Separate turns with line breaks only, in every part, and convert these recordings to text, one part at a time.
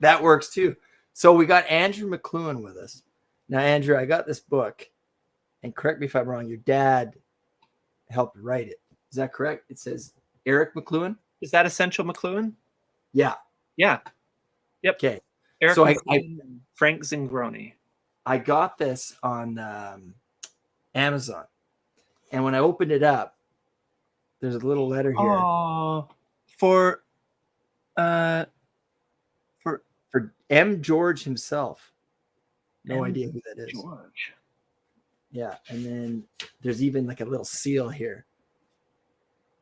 That works too. So we got Andrew McLuhan with us. Now, Andrew, I got this book, and correct me if I'm wrong, your dad helped write it. Is that correct? It says Eric McLuhan?
Is that Essential McLuhan?
Yeah.
Yeah. Yep.
Okay.
Eric
So
McLuhan and Frank Zingroni.
I got this on Amazon. And when I opened it up, there's a little letter here.
Oh, for
M. George himself. No idea who that is.
George.
Yeah, and then there's even like a little seal here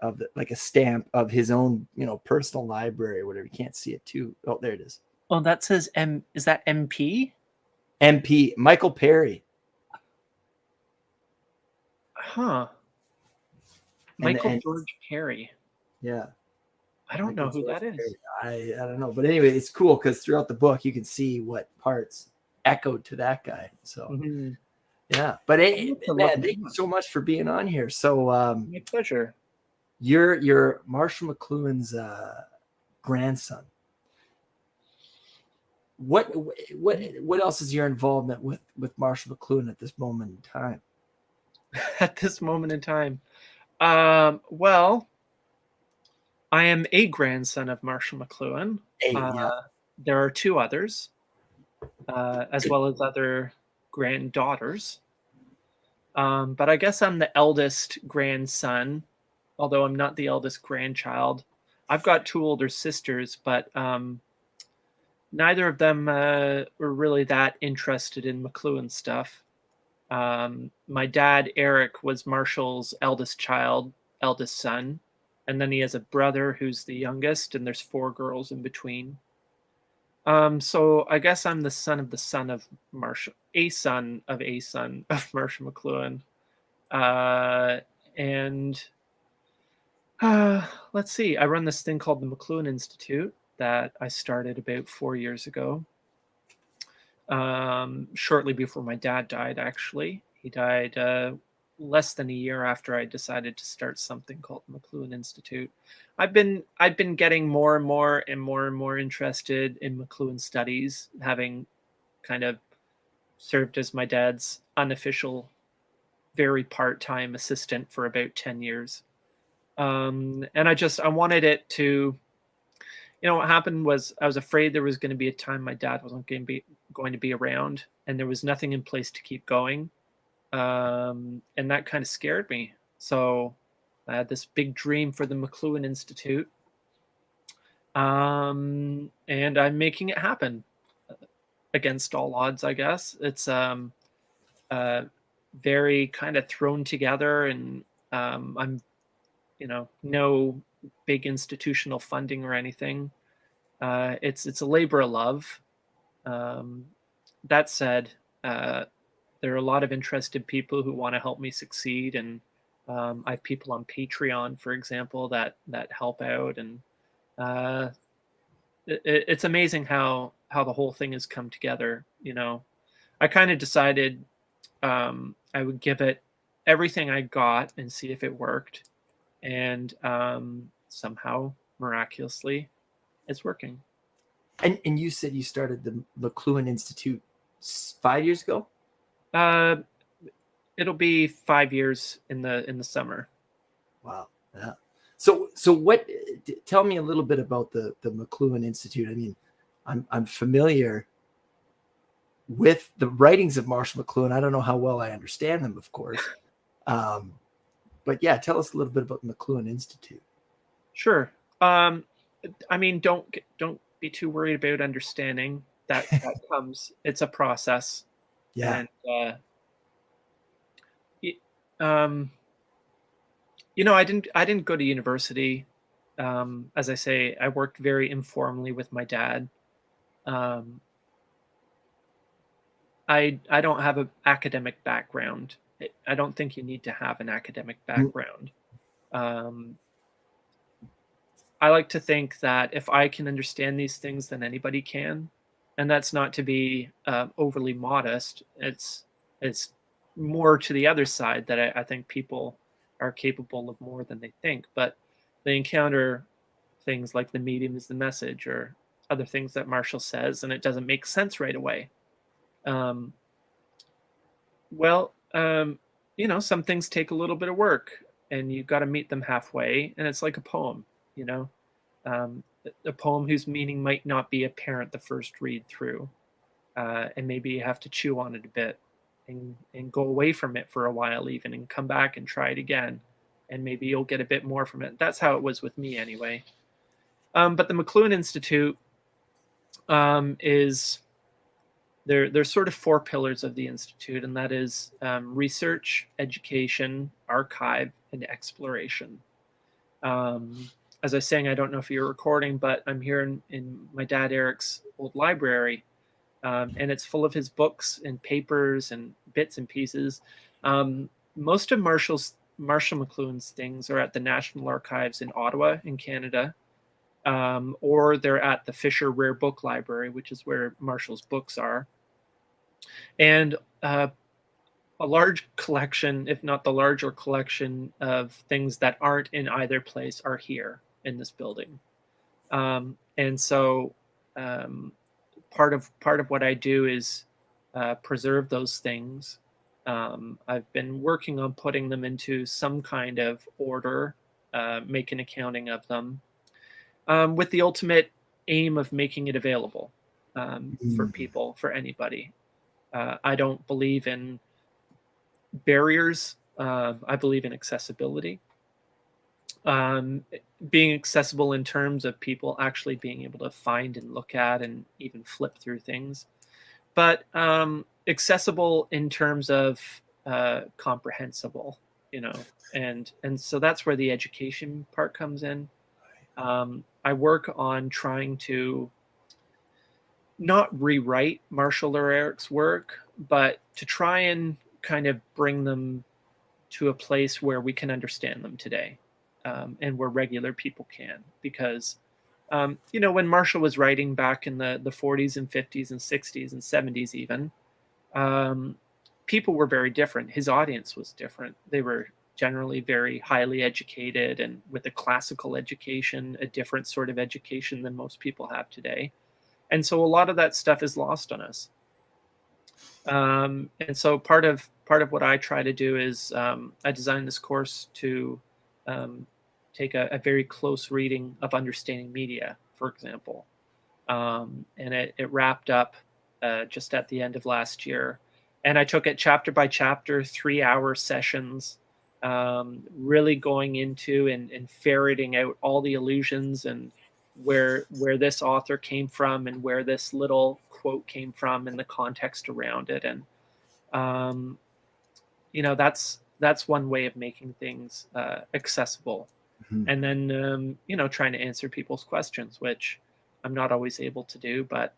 of like a stamp of his own, personal library or whatever. You can't see it too. Oh, there it is.
Oh, that says M. Is that MP?
MP Michael Perry.
Huh. Michael George Perry.
Yeah.
I don't know who that is.
I don't know. But anyway, it's cool because throughout the book, you can see what parts echoed to that guy. So, yeah. But hey, man, thank you so much for being on here. So,
my pleasure.
You're Marshall McLuhan's grandson. What else is your involvement with Marshall McLuhan at this moment in time?
At this moment in time, well, I am a grandson of Marshall McLuhan. There are two others, as well as other granddaughters. But I guess I'm the eldest grandson, although I'm not the eldest grandchild. I've got two older sisters, but neither of them were really that interested in McLuhan stuff. My dad, Eric, was Marshall's eldest son. And then he has a brother who's the youngest, and there's 4 girls in between. So I guess I'm the son of Marshall, a son of Marshall McLuhan. Let's see. I run this thing called the McLuhan Institute that I started about 4 years ago. Shortly before my dad died, actually. He died less than a year after I decided to start something called the McLuhan Institute. I've been getting more and more interested in McLuhan studies, having kind of served as my dad's unofficial, very part-time assistant for about 10 years. And I wanted it to, what happened was I was afraid there was going to be a time my dad wasn't going to be around, and there was nothing in place to keep going. And that kind of scared me. So I had this big dream for the McLuhan Institute. And I'm making it happen against all odds, I guess. It's very kind of thrown together, and I'm, no big institutional funding or anything. It's a labor of love. That said, there are a lot of interested people who want to help me succeed, and I have people on Patreon, for example, that help out, and it's amazing how the whole thing has come together. I kind of decided I would give it everything I got and see if it worked, and somehow, miraculously, it's working.
And you said you started the McLuhan Institute 5 years ago?
It'll be 5 years in the summer.
Wow. Yeah. So what? Tell me a little bit about the McLuhan Institute. I mean, I'm familiar with the writings of Marshall McLuhan. I don't know how well I understand them, of course. But yeah, tell us a little bit about the McLuhan Institute.
Sure. I mean, don't be too worried about understanding. That comes. It's a process.
Yeah.
And I didn't go to university. As I say, I worked very informally with my dad. I don't have an academic background. I don't think you need to have an academic background. I like to think that if I can understand these things, then anybody can. And that's not to be overly modest. It's more to the other side that I think people are capable of more than they think. But they encounter things like the medium is the message, or other things that Marshall says, and it doesn't make sense right away. Um, well, some things take a little bit of work, and you've got to meet them halfway. And it's like a poem, you know, a poem whose meaning might not be apparent the first read through, and maybe you have to chew on it a bit, and go away from it for a while, even, and come back and try it again, and maybe you'll get a bit more from it. That's how it was with me, anyway. But the McLuhan Institute is there's sort of four pillars of the institute, and that is research, education, archive, and exploration. As I was saying, I don't know if you're recording, but I'm here in my dad Eric's old library, and it's full of his books and papers and bits and pieces. Most of Marshall McLuhan's things are at the National Archives in Ottawa, in Canada, or they're at the Fisher Rare Book Library, which is where Marshall's books are. And a large collection, if not the larger collection, of things that aren't in either place are here in this building. And so part of what I do is preserve those things. I've been working on putting them into some kind of order, make an accounting of them, with the ultimate aim of making it available for people, for anybody. I don't believe in barriers. I believe in accessibility. Being accessible in terms of people actually being able to find and look at and even flip through things, but accessible in terms of comprehensible, and so that's where the education part comes in. I work on trying to not rewrite Marshall or Eric's work, but to try and kind of bring them to a place where we can understand them today, and where regular people can. Because, when Marshall was writing back in the 40s and 50s and 60s and 70s even, people were very different. His audience was different. They were generally very highly educated and with a classical education, a different sort of education than most people have today. And so a lot of that stuff is lost on us. And so part of what I try to do is I designed this course to take a very close reading of understanding media, for example. And it wrapped up just at the end of last year. And I took it chapter by chapter, 3-hour sessions, really going into and ferreting out all the allusions and where this author came from and where this little quote came from and the context around it. And that's one way of making things accessible. Mm-hmm. And then trying to answer people's questions, which I'm not always able to do, but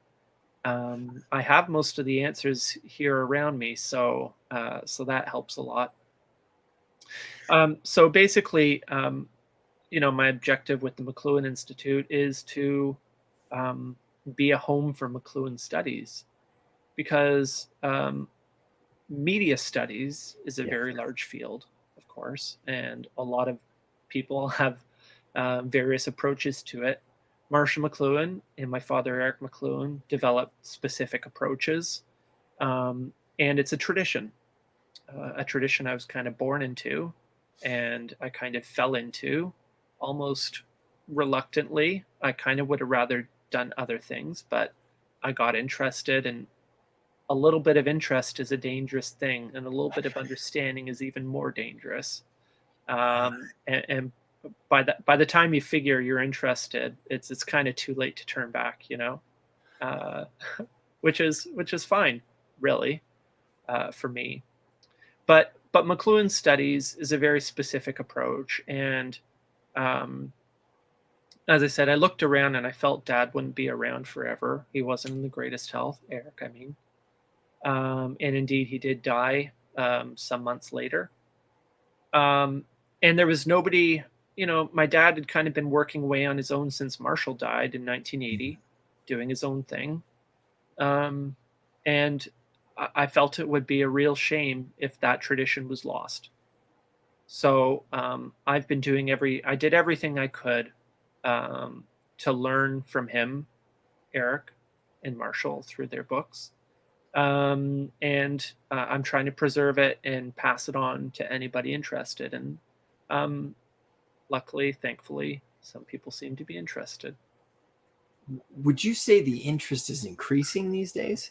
I have most of the answers here around me, so that helps a lot. So basically, my objective with the McLuhan Institute is to be a home for McLuhan studies, because media studies is a very large field, of course, and a lot of people have various approaches to it. Marshall McLuhan and my father, Eric McLuhan, developed specific approaches, and it's a tradition I was kind of born into, and I kind of fell into almost reluctantly. I kind of would have rather done other things, but I got interested, and a little bit of interest is a dangerous thing, and a little bit of understanding is even more dangerous. And by the time you figure you're interested, it's kind of too late to turn back, which is fine, really, for me. But McLuhan studies is a very specific approach, and as I said, I looked around and I felt Dad wouldn't be around forever. He wasn't in the greatest health, Eric, I mean. And indeed, he did die some months later. And there was nobody, my dad had kind of been working away on his own since Marshall died in 1980, doing his own thing. And I felt it would be a real shame if that tradition was lost. So I've been I did everything I could to learn from him, Eric and Marshall through their books. And I'm trying to preserve it and pass it on to anybody interested. And luckily, thankfully, some people seem to be interested.
Would you say the interest is increasing these days?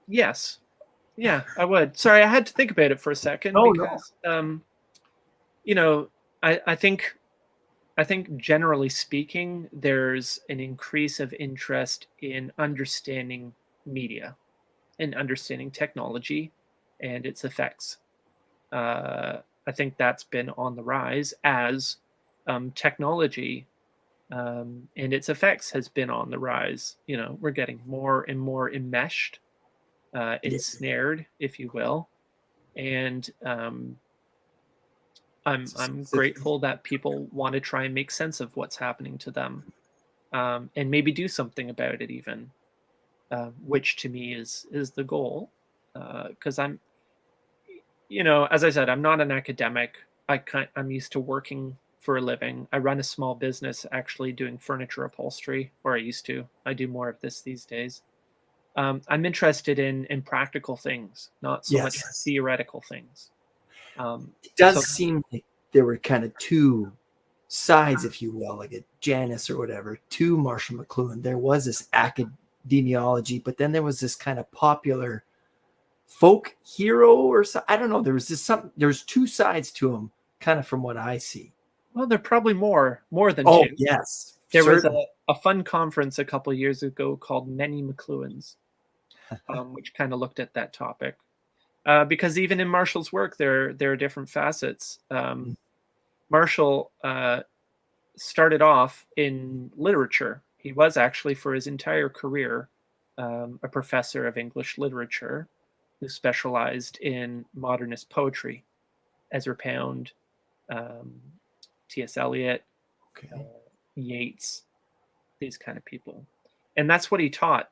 Yes. Yeah, I would. Sorry, I had to think about it for a second
Oh,
because, you know, I think generally speaking, there's an increase of interest in understanding media and understanding technology and its effects. I think that's been on the rise as technology and its effects has been on the rise. We're getting more and more enmeshed, ensnared, if you will, and I'm grateful that people want to try and make sense of what's happening to them, and maybe do something about it, even, which to me is the goal. Because as I said, I'm not an academic. I'm used to working for a living. I run a small business actually doing furniture upholstery, or I used to. I do more of this these days. I'm interested in practical things, not so much theoretical things.
It does seem like there were kind of two sides, if you will, like a Janus or whatever, to Marshall McLuhan. There was this academiology, but then there was this kind of popular folk hero or so. I don't know. There's two sides to him, kind of from what I see.
Well, there are probably more than
two.
Yes. There certainly was a fun conference a couple of years ago called Many McLuhans, which kind of looked at that topic. Because even in Marshall's work, there are different facets. Marshall started off in literature. He was actually, for his entire career, a professor of English literature who specialized in modernist poetry. Ezra Pound, T.S. Eliot, Yeats, these kind of people. And that's what he taught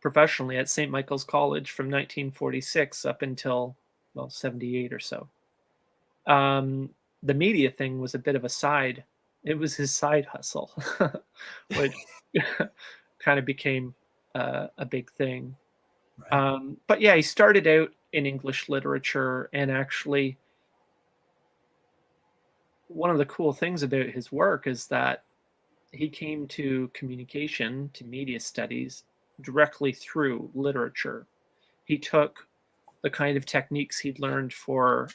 professionally at St. Michael's College from 1946 up until, 78 or so. The media thing was a bit of a side. It was his side hustle, which kind of became a big thing. Right. But yeah, he started out in English literature, and actually one of the cool things about his work is that he came to communication, to media studies, directly through literature. He took the kind of techniques he'd learned for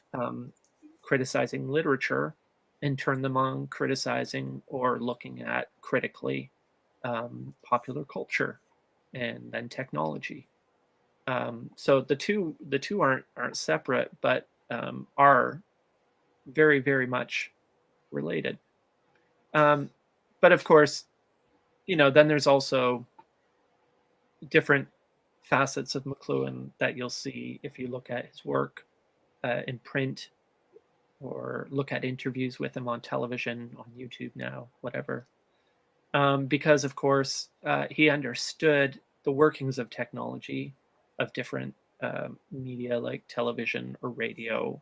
criticizing literature and turned them on criticizing or looking at critically popular culture and then technology. So the two aren't separate, but are very, very much related. But of course, then there's also different facets of McLuhan that you'll see if you look at his work in print or look at interviews with him on television, on YouTube now, whatever. Because, of course, he understood the workings of technology, of different media like television or radio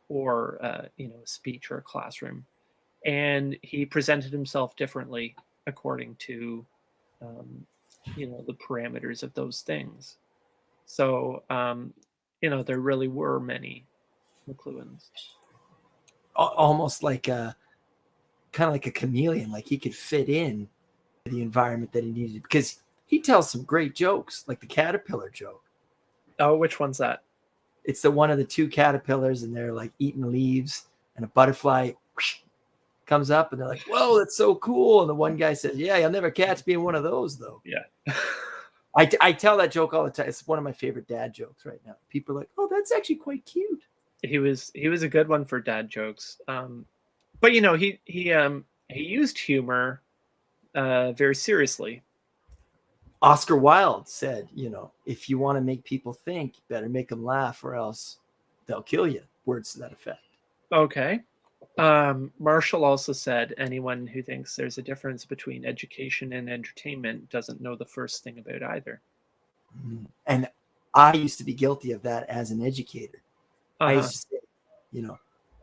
or, a speech or a classroom. And he presented himself differently according to, the parameters of those things. So, there really were many McLuhans.
Almost like kind of like a chameleon, like he could fit in the environment that he needed, because he tells some great jokes, like the caterpillar joke.
Oh, which one's that?
It's the one of the two caterpillars, and they're like eating leaves, and a butterfly comes up, and they're like, "Whoa, that's so cool!" And the one guy says, "Yeah, you'll never catch being one of those, though."
Yeah.
I tell that joke all the time. It's one of my favorite dad jokes right now. People are like, "Oh, that's actually quite cute."
He was a good one for dad jokes. But he used humor very seriously.
Oscar Wilde said, if you want to make people think, you better make them laugh, or else they'll kill you. Words to that effect.
Okay. Marshall also said, anyone who thinks there's a difference between education and entertainment doesn't know the first thing about either.
And I used to be guilty of that as an educator. I used to say,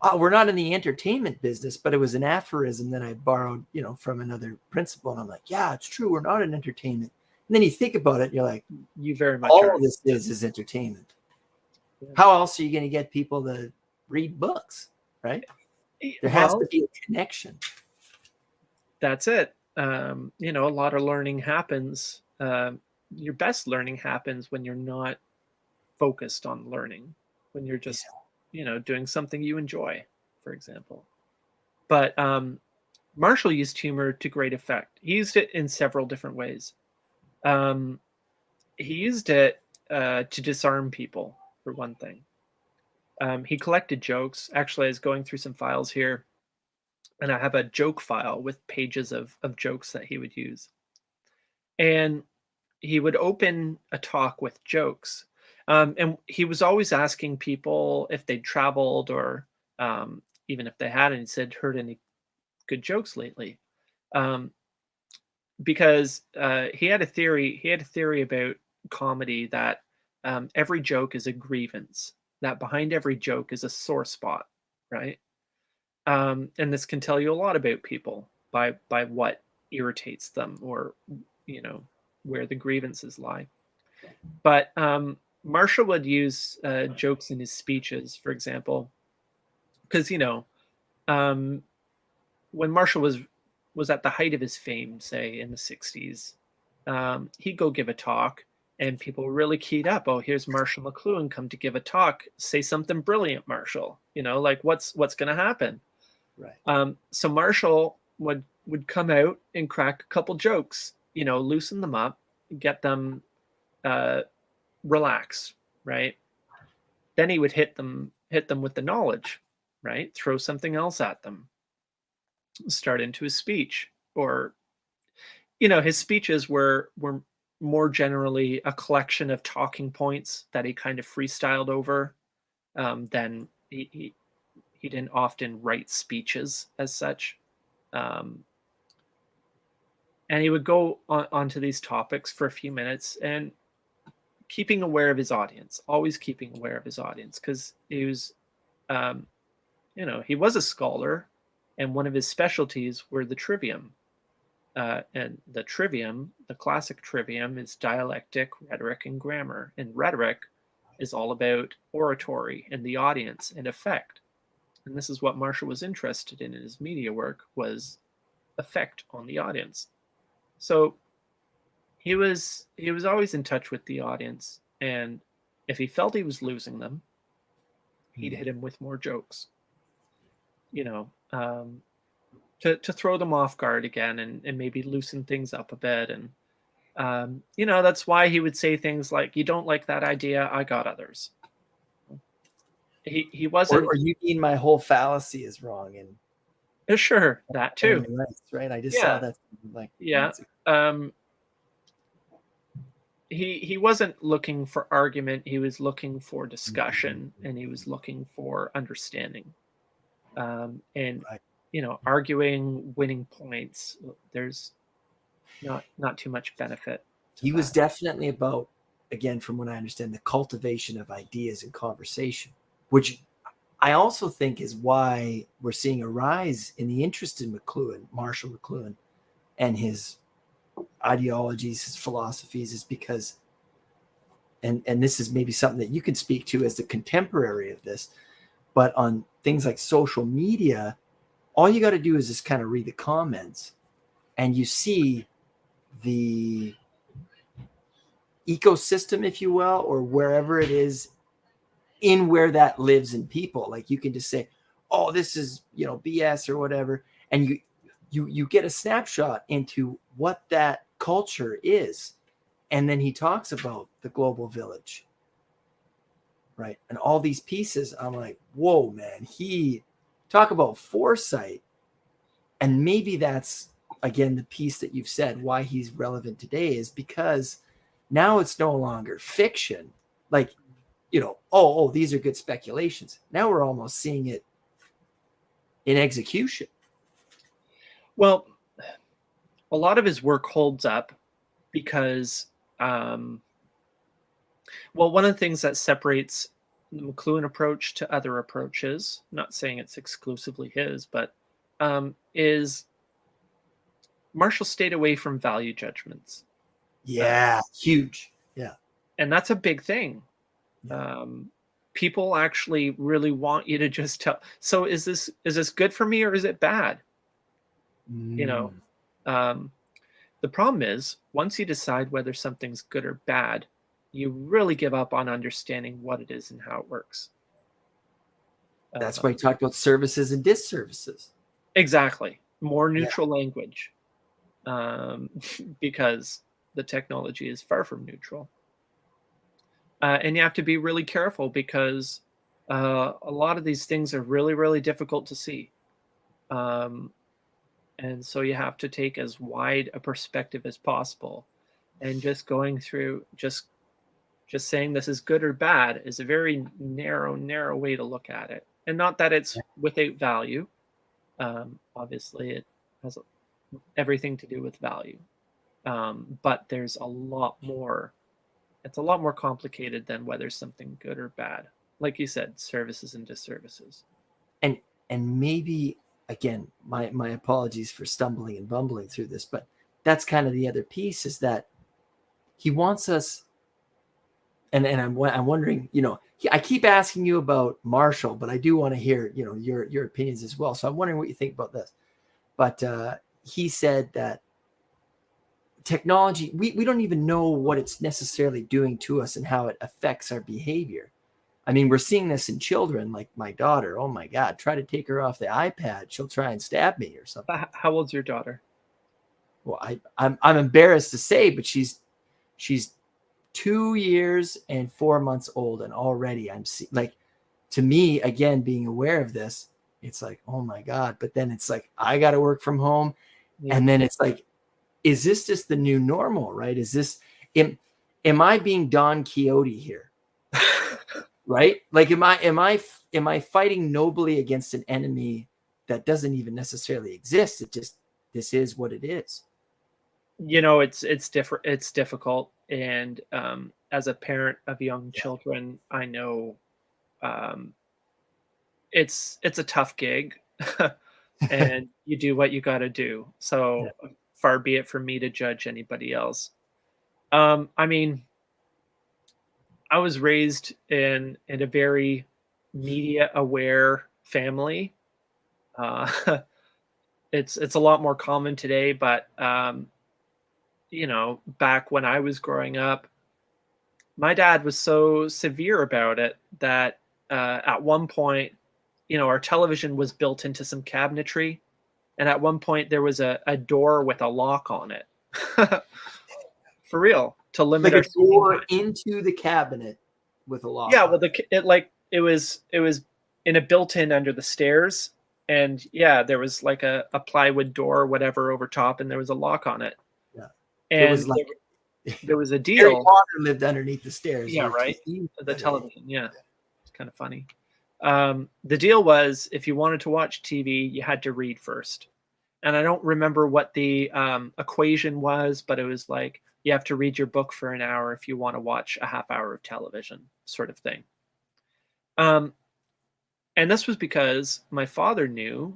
oh, we're not in the entertainment business, but it was an aphorism that I borrowed, from another principal. And I'm like, yeah, it's true. We're not in entertainment. And then you think about it, and you're like,
You very much
all
are.
of this is entertainment.
Yeah.
How else are you going to get people to read books, right? There has to be a connection.
That's it. A lot of learning happens. Your best learning happens when you're not focused on learning, when you're just, doing something you enjoy, for example. But Marshall used humor to great effect. He used it in several different ways. He used it to disarm people, for one thing. He collected jokes. Actually, I was going through some files here, and I have a joke file with pages of jokes that he would use. And he would open a talk with jokes. And he was always asking people if they'd traveled or even if they hadn't. He said, heard any good jokes lately? Because he had a theory about comedy that every joke is a grievance, that behind every joke is a sore spot, right? And this can tell you a lot about people by what irritates them, or where the grievances lie. But Marshall would use jokes in his speeches, for example, because when Marshall was at the height of his fame, say in the 60s, he'd go give a talk and people were really keyed up. Oh, here's Marshall McLuhan come to give a talk. Say something brilliant, Marshall. Like what's going to happen?
Right.
So Marshall would come out and crack a couple jokes, loosen them up, get them relaxed, right? Then he would hit them with the knowledge, right? Throw something else at them. Start into his speech, or his speeches were more generally a collection of talking points that he kind of freestyled over. Then he didn't often write speeches as such. And he would go onto these topics for a few minutes and keeping aware of his audience, always keeping aware of his audience, because he was, he was a scholar, and one of his specialties were the trivium. And the trivium, the classic trivium, is dialectic, rhetoric, and grammar. And rhetoric is all about oratory and the audience and effect. And this is what Marshall was interested in his media work, was effect on the audience. So he was always in touch with the audience, and if he felt he was losing them, he'd hit him with more jokes. To throw them off guard again, and maybe loosen things up a bit. And that's why he would say things like, "You don't like that idea? I got others." He wasn't.
Or you mean my whole fallacy is wrong? And
sure, that too.
Right. I just saw that.
He wasn't looking for argument. He was looking for discussion, and he was looking for understanding. And
right.
Arguing, winning points, there's not too much benefit.
He was definitely about, again, from what I understand, the cultivation of ideas and conversation, which I also think is why we're seeing a rise in the interest in Marshall McLuhan, and his ideologies, his philosophies, is because, and this is maybe something that you can speak to as the contemporary of this, but on things like social media, all you got to do is just kind of read the comments, and you see the ecosystem, if you will, or wherever it is in where that lives in people. Like you can just say, oh, this is, BS or whatever. And you get a snapshot into what that culture is. And then he talks about the global village, right? And all these pieces. I'm like, whoa, man, he talk about foresight. And maybe that's, again, the piece that you've said, why he's relevant today, is because now it's no longer fiction. Like, these are good speculations. Now we're almost seeing it in execution.
Well, a lot of his work holds up because, one of the things that separates the McLuhan approach to other approaches, not saying it's exclusively his, but is Marshall stayed away from value judgments.
Yeah, huge. Yeah.
And that's a big thing.
Yeah.
People actually really want you to just tell. So is this good for me or is it bad? You know,
Mm.
um, the problem is once you decide whether something's good or bad, you really give up on understanding what it is and how it works.
That's why
Uh,
we talked about services and disservices.
exactly. More
Yeah.
neutral language, because the technology is far from neutral. And you have to be really careful because a lot of these things are really, really difficult to see. Um, and so you have to take as wide a perspective as possible. And just going through, just saying this is good or bad is a very narrow way to look at it. And not that it's without value. Obviously, it has everything to do with value. But there's a lot more. It's a lot more complicated than whether something good or bad. Like you said, services and disservices.
And maybe again, my apologies for stumbling and bumbling through this, but that's kind of the other piece is that he wants us. And I'm wondering, I keep asking you about Marshall, but I do want to hear, your opinions as well. So I'm wondering what you think about this. But he said that technology, we don't even know what it's necessarily doing to us and how it affects our behavior. I mean, we're seeing this in children, like my daughter. Oh my God, try to take her off the iPad. She'll try and stab me or something.
How old's your daughter?
Well, I'm embarrassed to say, but she's 2 years and 4 months old. And already like, to me, again, being aware of this, it's like, oh my God. But then it's like, I got to work from home.
Yeah.
And then it's like, is this just the new normal, right? Am I being Don Quixote here? Right? Like, am I fighting nobly against an enemy that doesn't even necessarily exist? This is what it is.
It's different. It's difficult. And as a parent of young children, I know um, it's a tough gig, and you do what you got to do.
Yeah.
So far be it from me to judge anybody else. I mean, I was raised in a very media aware family. Uh, it's a lot more common today, but back when I was growing up, my dad was so severe about it that at one point, our television was built into some cabinetry, and at one point there was a door with a lock on it. For real, to limit
Like
our
a
screen
door
time.
into the cabinet with a lock.
Yeah,
on
well, it was in a built-in under the stairs, and yeah, there was like a plywood door or whatever over top, and there was a lock on it.
Yeah. It was
And
like
there was a
Harry
deal.
Potter lived underneath the stairs.
Yeah,
Your
right.
TV.
The television. Yeah, it's kind of funny. The deal was if you wanted to watch TV, you had to read first. And I don't remember what the equation was, but it was like you have to read your book for an hour if you want to watch a half hour of television, sort of thing. Um, and this was because my father knew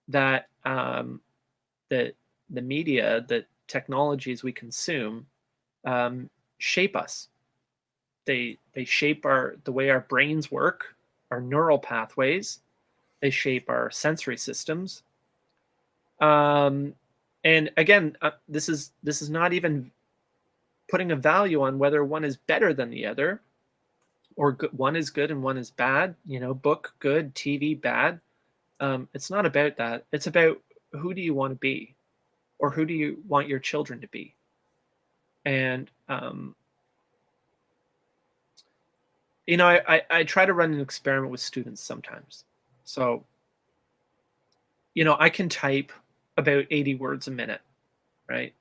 that the media, the technologies we consume, shape us. They shape the way our brains work, our neural pathways. They shape our sensory systems. Um, and again, this is not even putting a value on whether one is better than the other, or one is good and one is bad. Book good, TV bad. It's not about that. It's about who do you want to be, or who do you want your children to be. And I try to run an experiment with students sometimes. So I can type about 80 words a minute, right?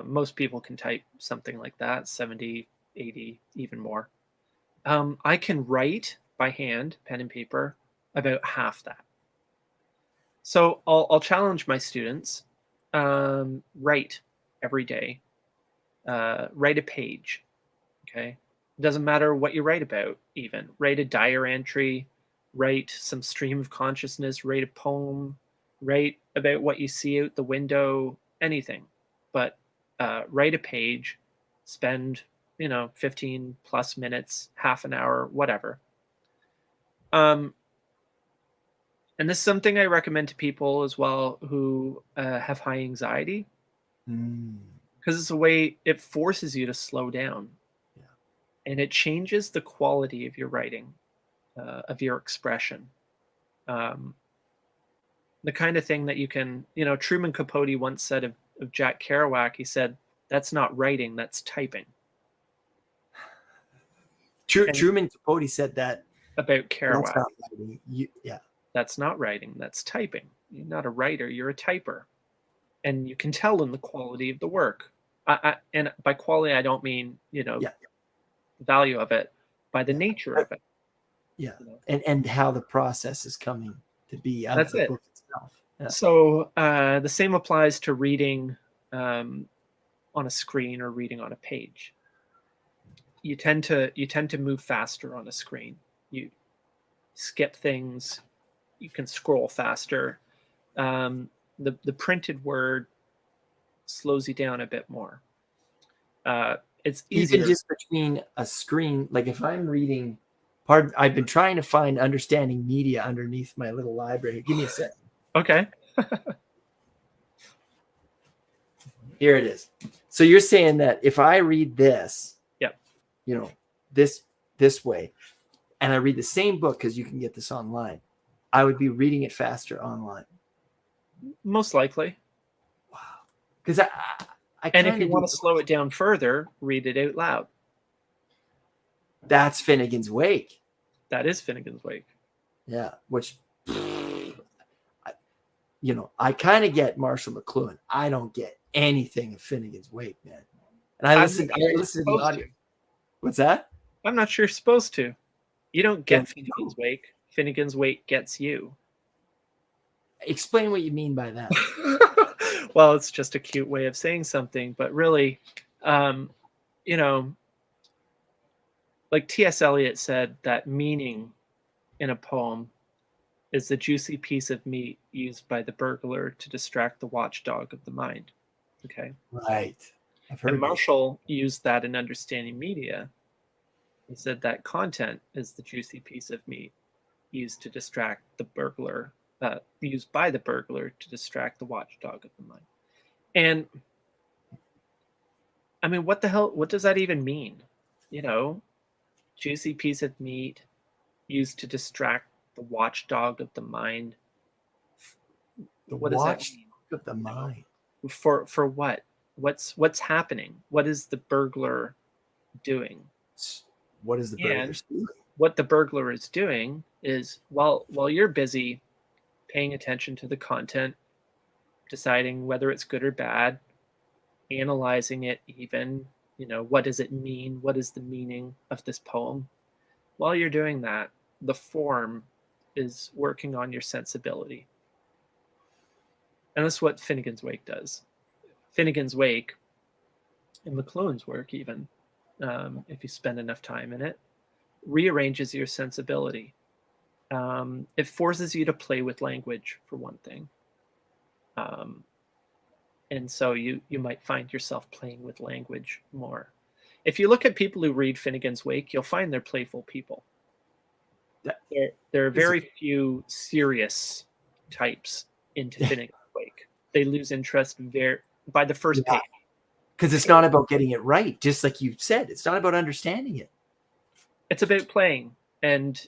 Most people can type something like that, 70, 80, even more. I can write by hand, pen and paper, about half that. So I'll challenge my students, write every day, write a page, okay? It doesn't matter what you write about, even. Write a diary entry, write some stream of consciousness, write a poem, write about what you see out the window, anything. But write a page, spend, 15 plus minutes, half an hour, whatever. And this is something I recommend to people as well who have high anxiety, because it's a way, it forces you to slow down. And it changes the quality of your writing, of your expression. The kind of thing that you can, Truman Capote once said of Jack Kerouac, he said, "That's not writing, that's typing."
Truman Capote said that
about Kerouac.
That's not writing.
That's not writing, that's typing. You're not a writer, you're a typer. And you can tell in the quality of the work. And by quality, I don't mean, the value of it, by the nature of it.
Yeah. And how the process is coming to be out of the book itself. Yeah.
So the same applies to reading on a screen or reading on a page. You tend to move faster on a screen. You skip things. You can scroll faster. The printed word slows you down a bit more. It's easier.
Even just between a screen, like if I'm reading, I've been trying to find Understanding Media underneath my little library. Give me a second.
Okay.
Here it is. So you're saying that if I read this, this way, and I read the same book, because you can get this online, I would be reading it faster online.
Most likely.
Wow. Because
and if you want to slow it down further, read it out loud.
That's Finnegan's Wake.
That is Finnegan's Wake.
Yeah, which, I kind of get Marshall McLuhan. I don't get anything of Finnegan's Wake, man. And I listen to the audio. What's that?
I'm not sure you're supposed to. You don't get Finnegan's Wake. Finnegan's Wake gets you.
Explain what you mean by that.
Well, it's just a cute way of saying something, but really, like T.S. Eliot said, that meaning in a poem is the juicy piece of meat used by the burglar to distract the watchdog of the mind. Okay.
Right. I've heard.
And Marshall used that in Understanding Media. He said that content is the juicy piece of meat used to distract the burglar, used by the burglar to distract the watchdog of the mind. And I mean, what the hell? What does that even mean? Juicy piece of meat used to distract the watchdog of the mind. What does that mean?
Of the mind.
For what? What's happening? What is the burglar doing?
What is the burglar doing?
What the burglar is doing is, while you're busy paying attention to the content, deciding whether it's good or bad, analyzing it even, what does it mean? What is the meaning of this poem? While you're doing that, the form is working on your sensibility. And that's what Finnegan's Wake does. Finnegan's Wake, and McLuhan's work even, if you spend enough time in it, rearranges your sensibility. It forces you to play with language, for one thing. And so you might find yourself playing with language more. If you look at people who read Finnegan's Wake, you'll find they're playful people. There are very few serious types into Finnegan's Wake. They lose interest by the first page.
Because it's not about getting it right, just like you said. It's not about understanding it.
It's about playing and,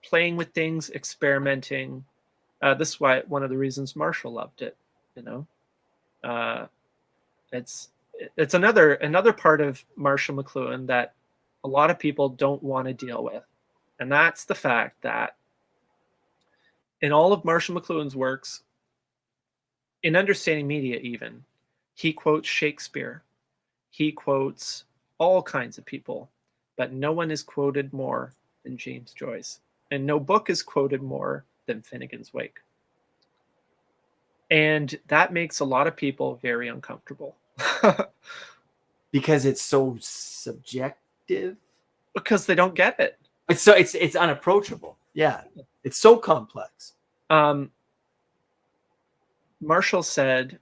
playing with things, experimenting. This is why one of the reasons Marshall loved it. It's another part of Marshall McLuhan that a lot of people don't want to deal with, and that's the fact that in all of Marshall McLuhan's works, in Understanding Media even, he quotes Shakespeare, he quotes all kinds of people, but no one is quoted more than James Joyce, and no book is quoted more than Finnegan's Wake. And that makes a lot of people very uncomfortable.
Because it's so subjective.
Because they don't get it.
It's unapproachable. Yeah, it's so complex.
Marshall said,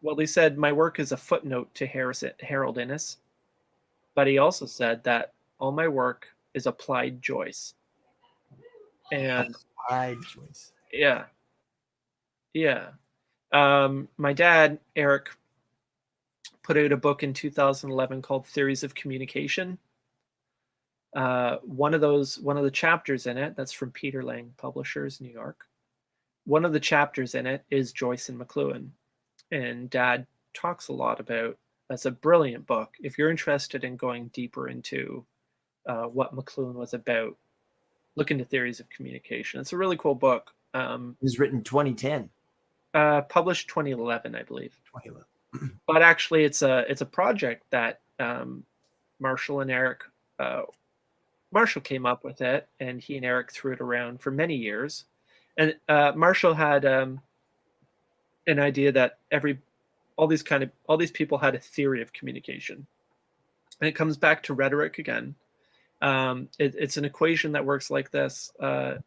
well, he said, my work is a footnote to Harold Innis, but he also said that all my work is applied choice. And
applied choice.
Yeah. Yeah. My dad, Eric, put out a book in 2011 called Theories of Communication. One of the chapters in it, that's from Peter Lang Publishers, New York. One of the chapters in it is Joyce and McLuhan. And Dad talks a lot about, that's a brilliant book. If you're interested in going deeper into what McLuhan was about, look into Theories of Communication. It's a really cool book.
It was written 2010.
Published 2011, I believe.
2011.
But actually, it's a project that Marshall and Eric, Marshall came up with it, and he and Eric threw it around for many years. And Marshall had an idea that all these people had a theory of communication, and it comes back to rhetoric again. It's an equation that works like this: to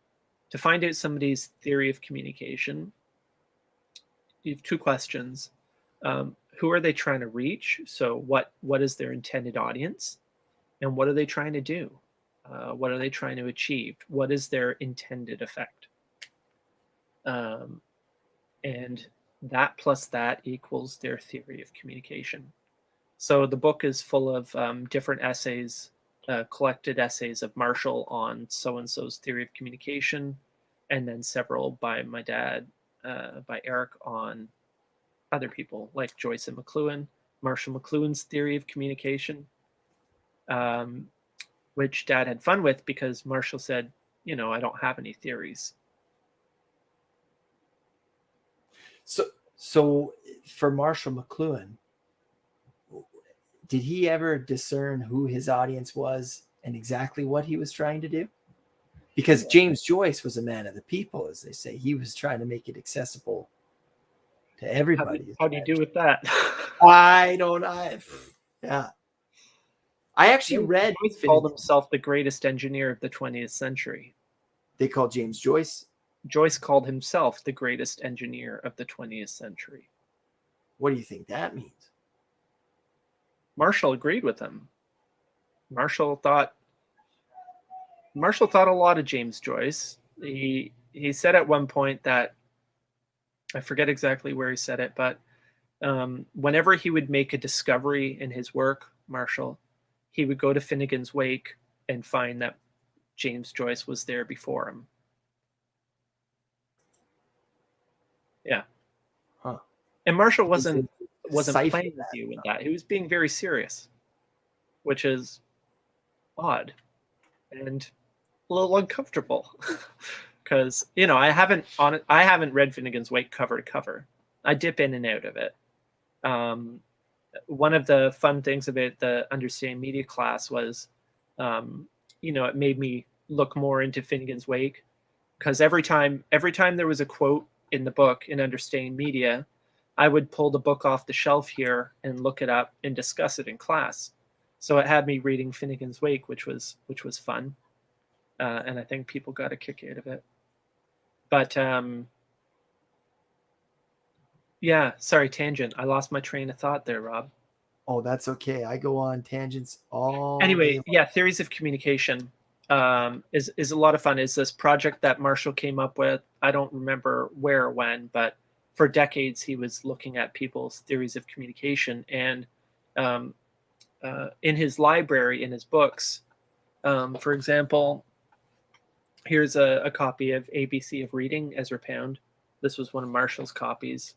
find out somebody's theory of communication, you have two questions. Who are they trying to reach? So what is their intended audience? And what are they trying to do? What are they trying to achieve? What is their intended effect? And that plus that equals their theory of communication. So the book is full of different essays, collected essays of Marshall on so-and-so's theory of communication, and then several by my dad, by Eric on other people like Joyce and McLuhan, Marshall McLuhan's theory of communication, which Dad had fun with because Marshall said, I don't have any theories.
So for Marshall McLuhan, did he ever discern who his audience was and exactly what he was trying to do? Because James Joyce was a man of the people, as they say. He was trying to make it accessible to everybody.
How do you do with that?
I don't know. Yeah. I actually read.
Joyce called himself the greatest engineer of the 20th century.
They called James Joyce?
Joyce called himself the greatest engineer of the 20th century.
What do you think that means?
Marshall agreed with him. Marshall thought a lot of James Joyce. He said at one point that, I forget exactly where he said it, but whenever he would make a discovery in his work, Marshall, he would go to Finnegan's Wake and find that James Joyce was there before him. Yeah.
Huh.
And Marshall wasn't playing with you with that. He was being very serious, which is odd and a little uncomfortable. Because I haven't read Finnegan's Wake cover to cover. I dip in and out of it. One of the fun things about the Understanding Media class was, it made me look more into Finnegan's Wake, because every time there was a quote in the book in Understanding Media, I would pull the book off the shelf here and look it up and discuss it in class. So it had me reading Finnegan's Wake, which was fun, and I think people got a kick out of it. But yeah, sorry, tangent. I lost my train of thought there, Rob.
Oh, that's okay. I go on tangents all
Anyway,
day.
Yeah, Theories of Communication is a lot of fun. Is this project that Marshall came up with? I don't remember where or when, but for decades he was looking at people's theories of communication. And in his library, in his books, for example, here's a copy of ABC of Reading, Ezra Pound. This was one of Marshall's copies.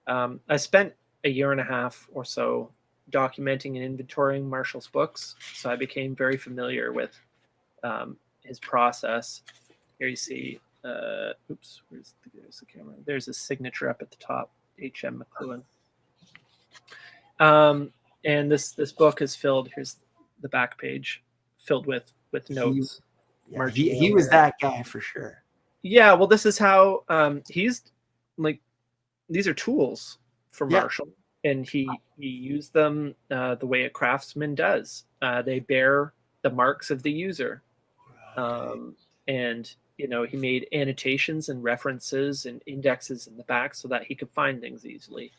I spent a year and a half or so documenting and inventorying Marshall's books, so I became very familiar with his process. Here you see, oops, there's the camera. There's a signature up at the top, H.M. McLuhan. And this book is filled, here's the back page, filled with notes.
He was that guy for sure.
Yeah, well, this is how he's like, these are tools for Marshall. and he used them the way a craftsman does. They bear the marks of the user, and he made annotations and references and indexes in the back so that he could find things easily.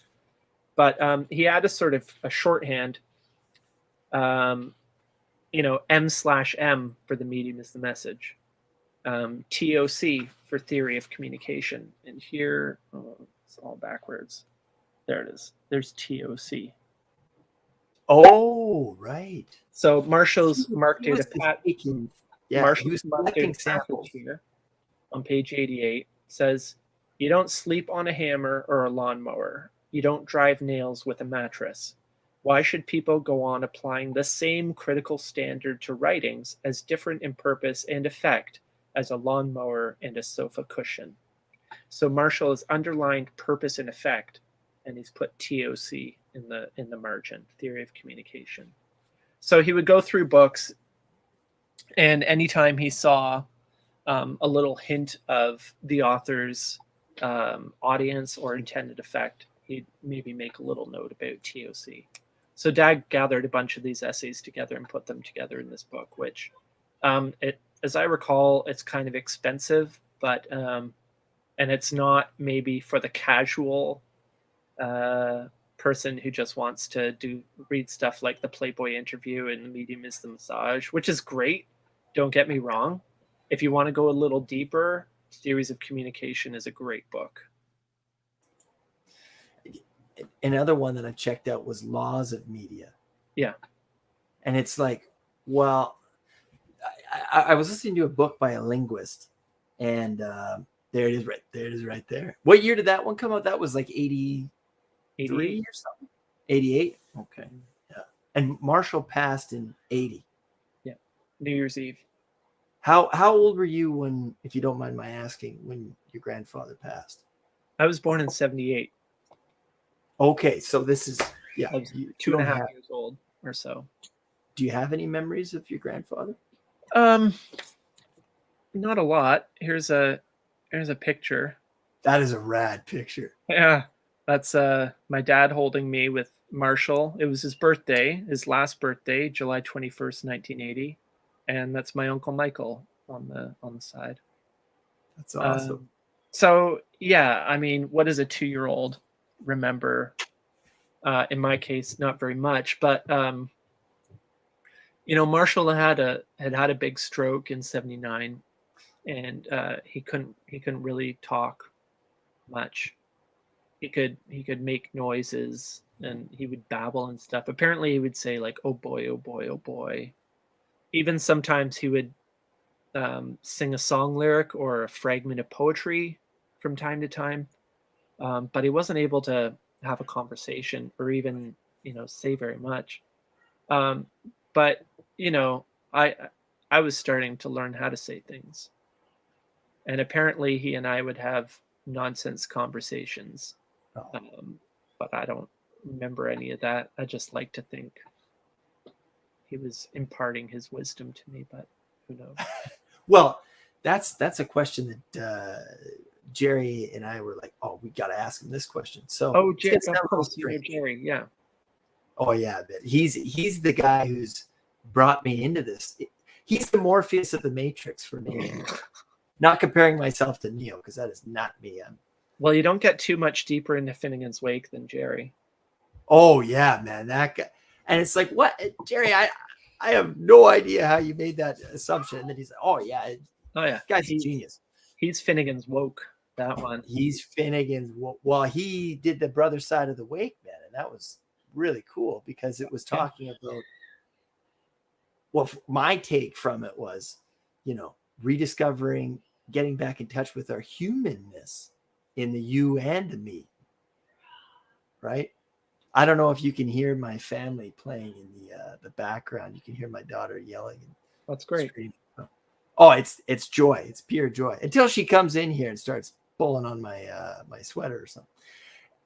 But he had a sort of a shorthand. M/M for the medium is the message. TOC for theory of communication. And here, it's all backwards. There it is. There's TOC.
Oh, right.
So Marshall's mark data
Marshall's collecting samples
here on page 88 says, "You don't sleep on a hammer or a lawnmower. You don't drive nails with a mattress. Why should people go on applying the same critical standard to writings as different in purpose and effect as a lawnmower and a sofa cushion?" So Marshall has underlined purpose and effect, and he's put TOC in the margin, theory of communication. So he would go through books, and anytime he saw a little hint of the author's audience or intended effect, he'd maybe make a little note about TOC. So Dad gathered a bunch of these essays together and put them together in this book, which, as I recall, it's kind of expensive, but and it's not maybe for the casual person who just wants to read stuff like the Playboy interview and the medium is the massage, which is great. Don't get me wrong. If you want to go a little deeper, Theories of Communication is a great book.
Another one that I checked out was Laws of Media.
Yeah.
And it's like, well, I was listening to a book by a linguist, and there it is right there. What year did that one come out? That was like 83 or something? 88? Okay. Yeah. And Marshall passed in 80.
Yeah. New Year's Eve.
How old were you when, if you don't mind my asking, when your grandfather passed?
I was born in 78.
Okay, so this is, yeah.
I was 2.5 years old or so.
Do you have any memories of your grandfather?
Not a lot. Here's a picture.
That is a rad picture.
Yeah. That's my dad holding me with Marshall. It was his birthday, his last birthday, July 21st, 1980. And that's my Uncle Michael on the side.
That's awesome.
So yeah, I mean, what does a 2-year-old remember? In my case, not very much, but Marshall had a big stroke in 79, and he couldn't really talk much. He could make noises, and he would babble and stuff. Apparently he would say like, "Oh boy, oh boy, oh boy." Even sometimes he would sing a song lyric or a fragment of poetry from time to time, but he wasn't able to have a conversation or even say very much. But I was starting to learn how to say things, and apparently he and I would have nonsense conversations, but I don't remember any of that. I just like to think he was imparting his wisdom to me, but who knows?
Well, that's a question that Jerry and I were like, oh, we got to ask him this question. So,
Jerry, yeah.
Oh yeah, but he's the guy who's brought me into this. He's the Morpheus of the Matrix for me. Not comparing myself to Neo, because that is not me.
Well, you don't get too much deeper into Finnegan's Wake than Jerry.
Oh yeah, man, that guy. And it's like, what, Jerry? I have no idea how you made that assumption. And then he's like, oh yeah, guy's a genius.
He's Finnegan's Woke. That one.
He's Finnegan's. Well, he did the Brother Side of the Wake, man, and that was really cool because it was talking about. Well, my take from it was, rediscovering, getting back in touch with our humanness in the you and the me. Right. I don't know if you can hear my family playing in the background. You can hear my daughter yelling.
That's great.
Screaming. Oh, it's joy. It's pure joy until she comes in here and starts pulling on my my sweater or something.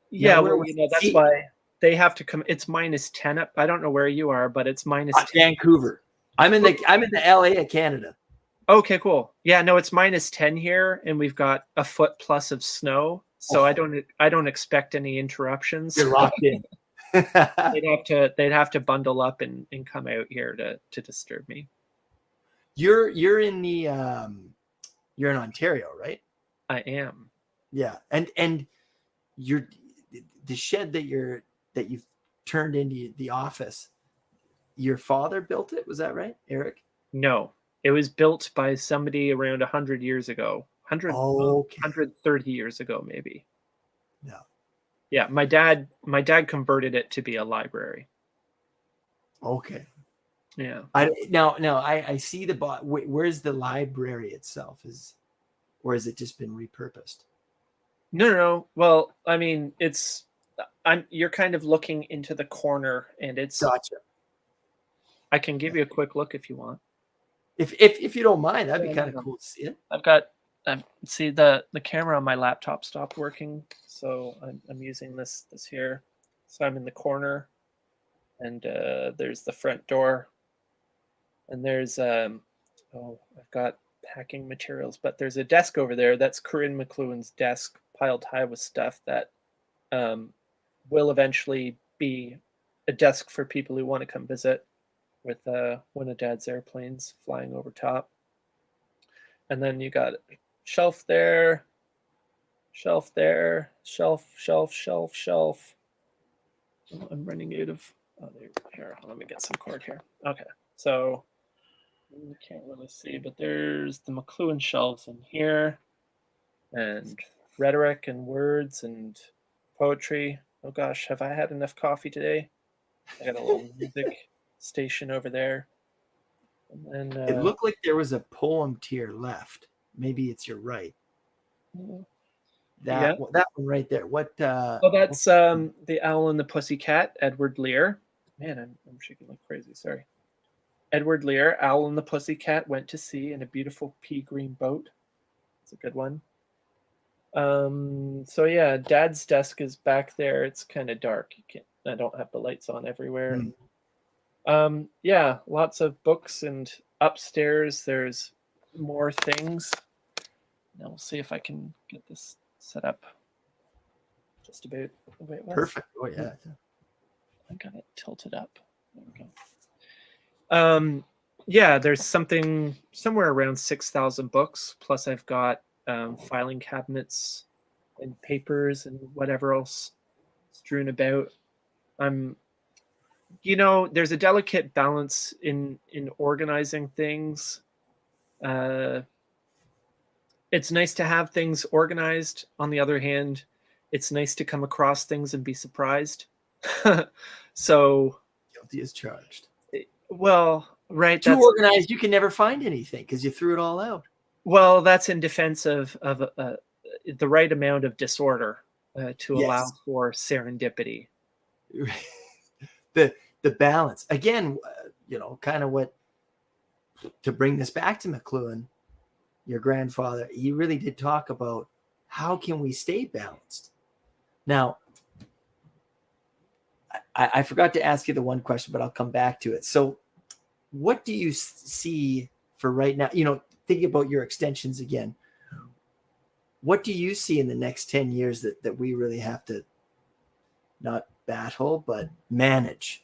Yeah, that's why they have to come. It's -10 up. I don't know where you are, but it's -10.
Vancouver. I'm in the LA of Canada.
Okay, cool. Yeah, no, it's -10 here, and we've got a foot plus of snow. So I don't expect any interruptions.
You're locked in.
they'd have to bundle up and come out here to disturb me.
You're in the you're in Ontario, right?
I am.
Yeah. And you're the shed that you've turned into the office. Your father built it, was that right, Eric?
No, it was built by somebody around 100 years ago. 130 years ago, maybe.
No.
Yeah, my dad converted it to be a library.
Okay.
Yeah.
I see the where's the library itself, or has it just been repurposed?
No. Well, I mean, you're kind of looking into the corner, and
Gotcha.
I can give you a quick look if you want.
If you don't mind, that'd be kind of
No.
cool to see it.
See the camera on my laptop stopped working, so I'm using this here. So I'm in the corner, and there's the front door, and there's I've got packing materials, but there's a desk over there. That's Corinne McLuhan's desk, piled high with stuff that will eventually be a desk for people who want to come visit with one of Dad's airplanes flying over top. And then you got shelf there, shelf there, shelf. Oh, I'm running out of. Oh, here, let me get some cord here. Okay, so you can't really see, but there's the McLuhan shelves in here, and rhetoric and words and poetry. Oh gosh, have I had enough coffee today? I got a little music station over there. And then
It looked like there was a poem tier left. Maybe it's your right. That one right there. What?
That's The Owl and the Pussycat, Edward Lear. Man, I'm shaking like crazy. Sorry. Edward Lear, Owl and the Pussycat went to sea in a beautiful pea green boat. It's a good one. So yeah, Dad's desk is back there. It's kind of dark. I don't have the lights on everywhere. Yeah, lots of books, and upstairs there's more things. Now we'll see if I can get this set up just about the way it was.
Perfect. Oh yeah.
I got it tilted up. There we go. Yeah, there's somewhere around 6,000 books. Plus, I've got filing cabinets and papers and whatever else strewn about. There's a delicate balance in organizing things. It's nice to have things organized. On the other hand, it's nice to come across things and be surprised. So
guilty as charged.
Well, right.
Too organized, you can never find anything because you threw it all out.
Well, that's in defense of the right amount of disorder to allow for serendipity.
The balance again, kind of what to bring this back to McLuhan, your grandfather. He really did talk about how can we stay balanced. Now, I forgot to ask you the one question, but I'll come back to it. So, what do you see for right now? Thinking about your extensions again, what do you see in the next 10 years that we really have to not battle, but manage?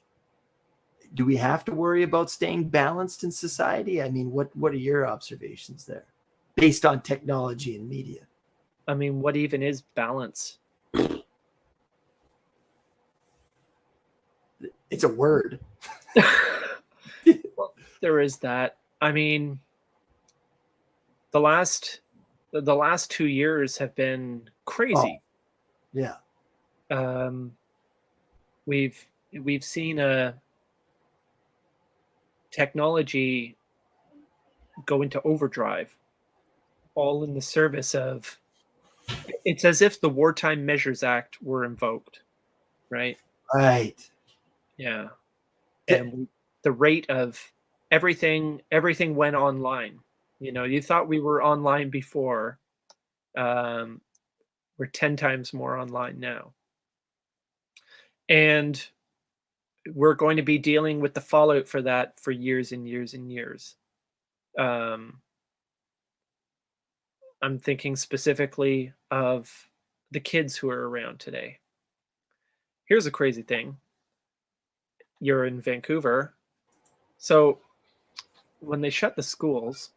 Do we have to worry about staying balanced in society? I mean, what are your observations there based on technology and media?
I mean, what even is balance?
It's a word.
Well, there is that. I mean, the last 2 years have been crazy.
Oh, yeah.
We've seen a technology go into overdrive, all in the service of. It's as if the Wartime Measures Act were invoked, right?
Right.
Yeah. And the rate of everything went online. You thought we were online before. We're 10 times more online now. And we're going to be dealing with the fallout for that for years and years and years. I'm thinking specifically of the kids who are around today. Here's a crazy thing. you're in Vancouver. So when they shut the schools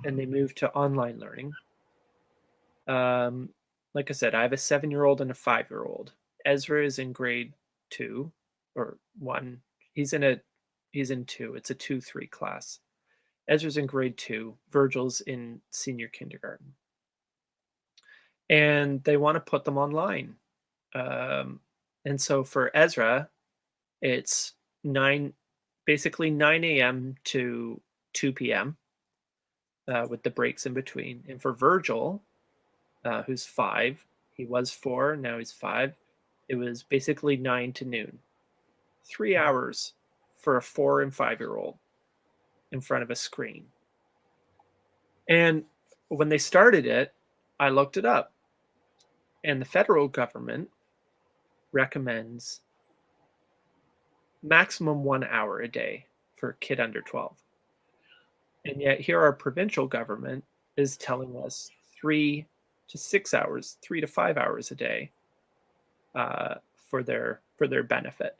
and they moved to online learning, like I said, I have a 7-year-old and a 5-year-old. Ezra is in grade 2 or 1. He's in 2. It's a 2-3 class. Ezra's in grade 2. Virgil's in senior kindergarten. And they want to put them online. And so for Ezra, it's basically 9 a.m. to 2 p.m. With the breaks in between. And for Virgil, who's 5, he was 4, now he's 5. It was basically 9 to noon. 3 hours for a 4 and 5-year-old in front of a screen. And when they started it, I looked it up. And the federal government recommends maximum 1 hour a day for a kid under 12. And yet here our provincial government is telling us 3 to 6 hours, 3 to 5 hours a day for their benefit.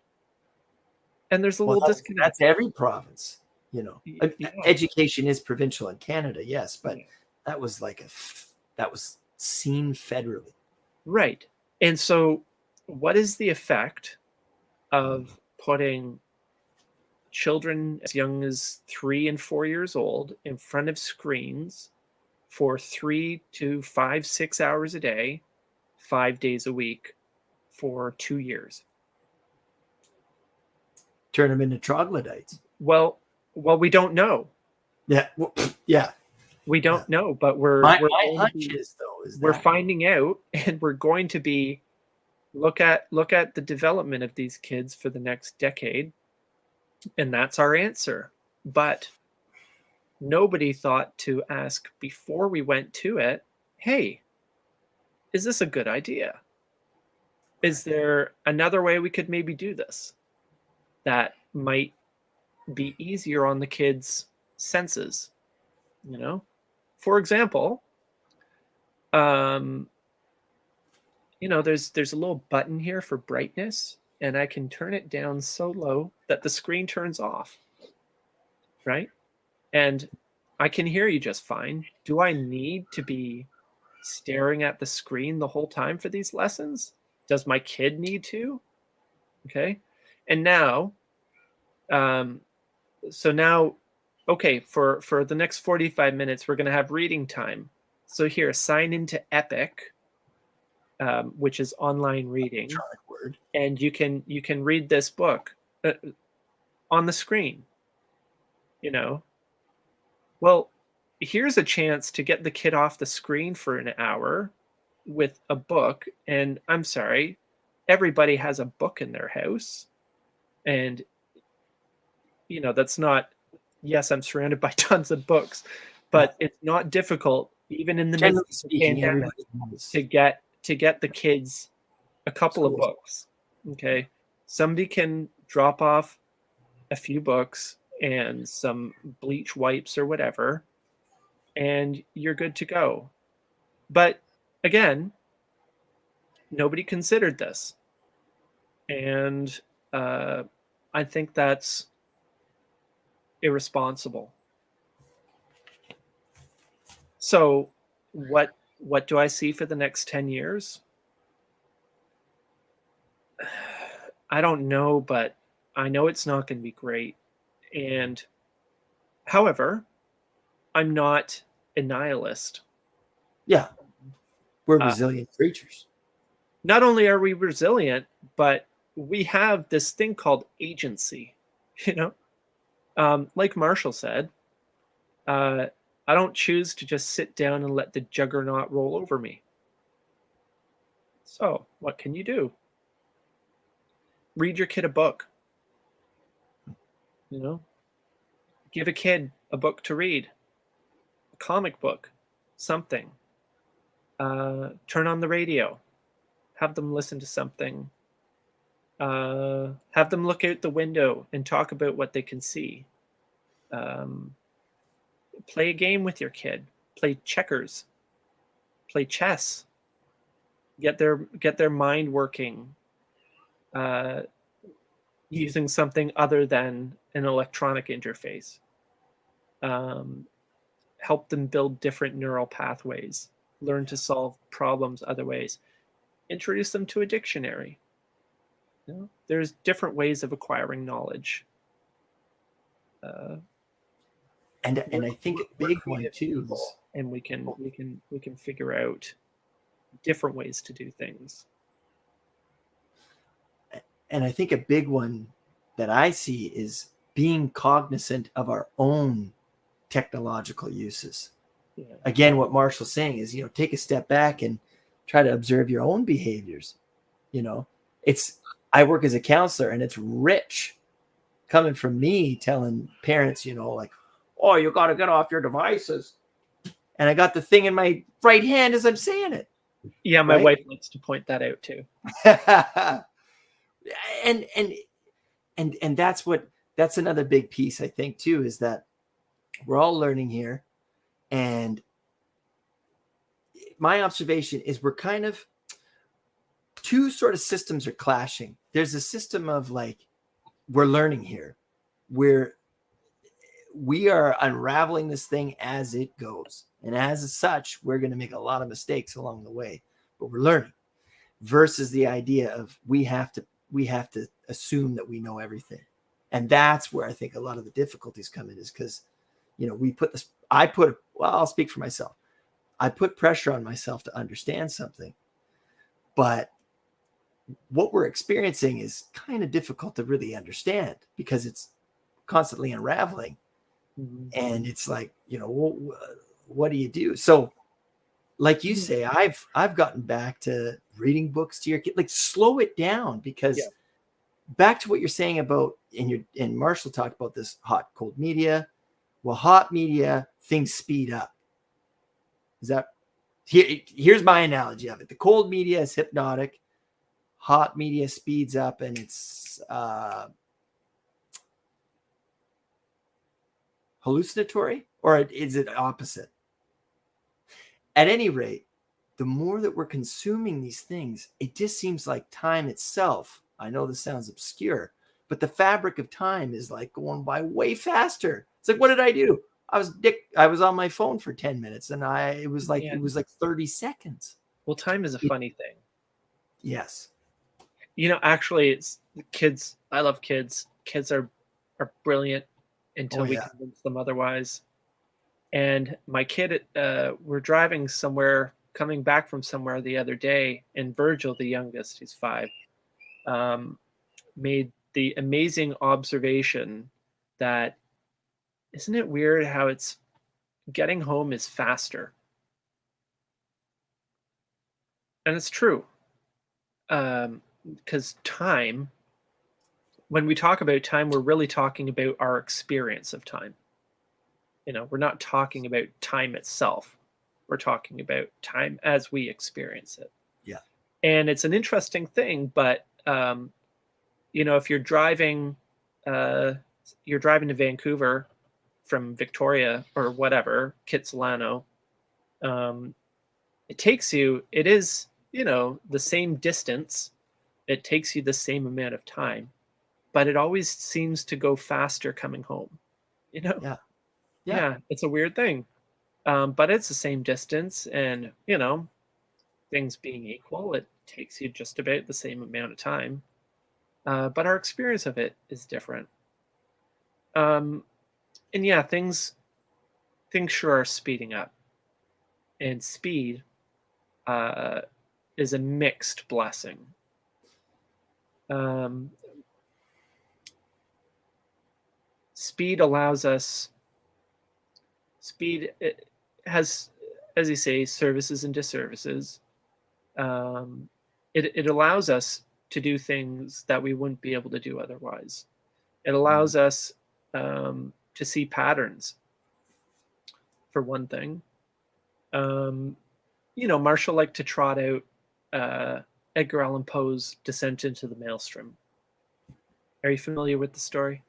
And there's a little disconnect.
That's every province, you know.
Yeah.
Education is provincial in Canada, yes, but that was that was seen federally.
Right. And so what is the effect of putting children as young as 3 and 4 years old in front of screens for 3 to 5, 6 hours a day, 5 days a week for 2 years?
Turn them into troglodytes.
Well, we don't know.
Yeah. Yeah.
We don't know, but
my hunch is
we're finding out, and we're going to be look at the development of these kids for the next decade, and that's our answer. But nobody thought to ask before we went to it, hey, is this a good idea? Is there another way we could maybe do this that might be easier on the kids' senses? You know, for example, you know, there's a little button here for brightness, and I can turn it down so low that the screen turns off, right? And I can hear you just fine. Do I need to be staring at the screen the whole time for these lessons? Does my kid need to? Okay. And now, so now, okay, for the next 45 minutes, we're going to have reading time. So here, sign into Epic, which is online reading, and you can read this book on the screen. You know, well, here's a chance to get the kid off the screen for an hour with a book. And I'm sorry, everybody has a book in their house, and you know that's not. Yes, I'm surrounded by tons of books, but it's not difficult, even in the midst of the pandemic, to get the kids a couple of books. Okay, somebody can drop off a few books and some bleach wipes or whatever, and you're good to go. But again, nobody considered this, and I think that's irresponsible. So what do I see for the next 10 years? I don't know, but I know it's not going to be great. And however, I'm not a nihilist.
Yeah. We're resilient creatures.
Not only are we resilient, but we have this thing called agency, you know? Like Marshall said, I don't choose to just sit down and let the juggernaut roll over me. So, what can you do? Read your kid a book. You know? Give a kid a book to read. A comic book. Something. Turn on the radio. Have them listen to something. Have them look out the window and talk about what they can see. Play a game with your kid. Play checkers. Play chess. Get their mind working. You using something other than an electronic interface. Help them build different neural pathways, learn to solve problems other ways, introduce them to a dictionary. You know, there's different ways of acquiring knowledge.
And I think a big one too is,
and we can figure out different ways to do things.
And I think a big one that I see is being cognizant of our own technological uses.
Yeah.
Again, what Marshall's saying is, take a step back and try to observe your own behaviors. I work as a counselor, and it's rich coming from me telling parents, like, oh, you got to get off your devices. And I got the thing in my right hand as I'm saying it.
Yeah, my wife likes to point that out too.
and that's another big piece, I think, too, is that we're all learning here. And my observation is we're kind of, two sort of systems are clashing. There's a system of like, we're learning here, where we are unraveling this thing as it goes. And as such, we're going to make a lot of mistakes along the way, but we're learning, versus the idea of we have to assume that we know everything. And that's where I think a lot of the difficulties come in, is because, I'll speak for myself. I put pressure on myself to understand something, but what we're experiencing is kind of difficult to really understand because it's constantly unraveling. Mm-hmm. And it's like, what do you do? So like you say, I've gotten back to reading books to your kid, like slow it down, because back to what you're saying about, and Marshall talked about this hot, cold media. Well, hot media, things speed up. Here's my analogy of it. The cold media is hypnotic. Hot media speeds up, and it's hallucinatory, or is it opposite? At any rate, the more that we're consuming these things, it just seems like time itself, I know this sounds obscure, but the fabric of time is like going by way faster. It's like, what did I do? I was on my phone for 10 minutes, and it was like 30 seconds.
Well, time is a funny thing.
Yes.
Actually, it's kids. I love kids. Kids are brilliant until we convince them otherwise. And my kid, we're driving somewhere, coming back from somewhere the other day, and Virgil, the youngest, he's 5, made the amazing observation that, isn't it weird how it's getting home is faster? And it's true. Because time, when we talk about time, we're really talking about our experience of time. We're not talking about time itself. We're talking about time as we experience it.
Yeah.
And it's an interesting thing, but if you're driving to Vancouver from Victoria or whatever, Kitsilano, it is the same distance. It takes you the same amount of time, but it always seems to go faster coming home. Yeah, it's a weird thing. But it's the same distance, and things being equal, it takes you just about the same amount of time. But our experience of it is different. And yeah, things sure are speeding up. And speed is a mixed blessing. Speed it has, as you say, services and disservices. It allows us to do things that we wouldn't be able to do otherwise. It allows us to see patterns, for one thing. Marshall liked to trot out Edgar Allan Poe's Descent into the Maelstrom. Are you familiar with the story?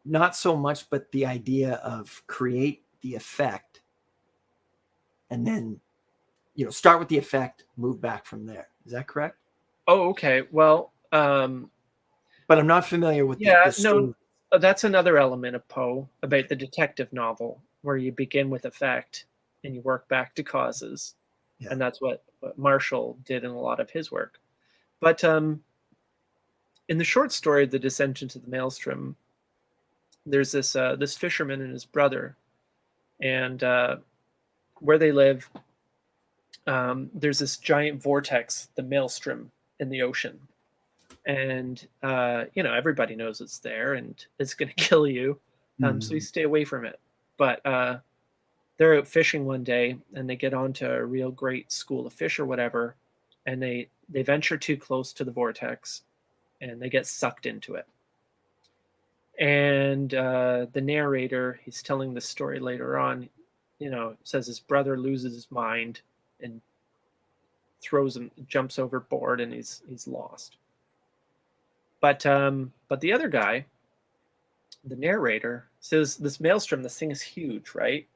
Not so much, but the idea of create the effect and then, start with the effect, move back from there. Is that correct?
Oh, okay. Well,
but I'm not familiar with
yeah,
the
no,
story.
that's another element of Poe about the detective novel, where you begin with effect and you work back to causes,
Yeah.
and that's what Marshall did in a lot of his work. But in the short story, The Descent into the Maelstrom, there's this fisherman and his brother, and where they live, there's this giant vortex, the Maelstrom, in the ocean, and everybody knows it's there and it's going to kill you, so you
Mm.
stay away from it. But they're out fishing one day and they get onto a real great school of fish or whatever, and they venture too close to the vortex and they get sucked into it. And the narrator, he's telling the story later on, says his brother loses his mind and jumps overboard, and he's lost. But the other guy, the narrator, says this maelstrom, this thing is huge, right?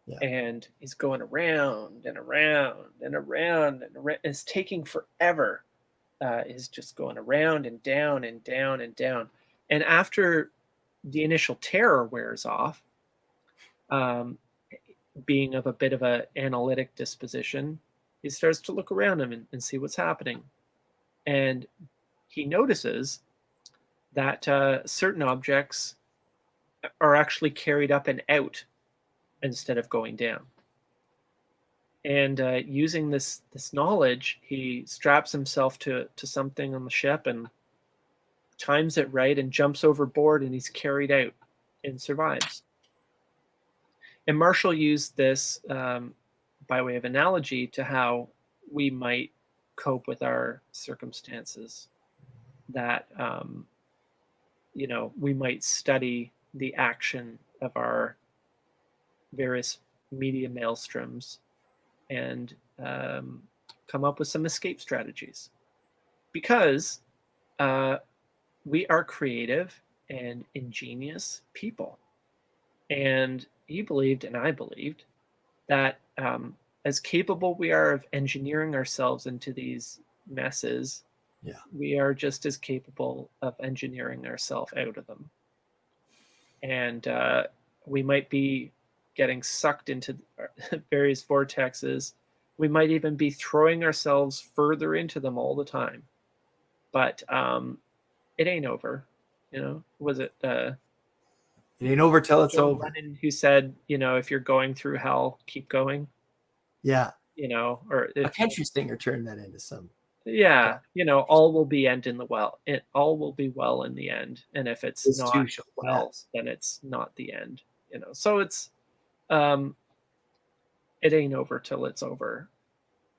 Yeah.
And he's going around and around and around and around. It's taking forever. Is just going around and down and down and down. And after the initial terror wears off, um, being of a bit of a analytic disposition, he starts to look around him and see what's happening. And he notices that certain objects are actually carried up and out instead of going down. And using this knowledge, he straps himself to something on the ship and times it right and jumps overboard, and he's carried out and survives. And Marshall used this by way of analogy to how we might cope with our circumstances. That we might study the action of our various media maelstroms and come up with some escape strategies, because we are creative and ingenious people. And he believed, and I believed, that as capable we are of engineering ourselves into these messes,
Yeah.
we are just as capable of engineering ourselves out of them. And we might be getting sucked into various vortexes. We might even be throwing ourselves further into them all the time. But it ain't over. Was it
It ain't over till it's
John
over.
Lennon who said, if you're going through hell, keep going?
Yeah.
Or
A country singer turned that into some.
yeah, all will be end in the well. All will be well in the end. And if it's
This too
not
shall
well,
pass.
then it's not the end. So it's it ain't over till it's over.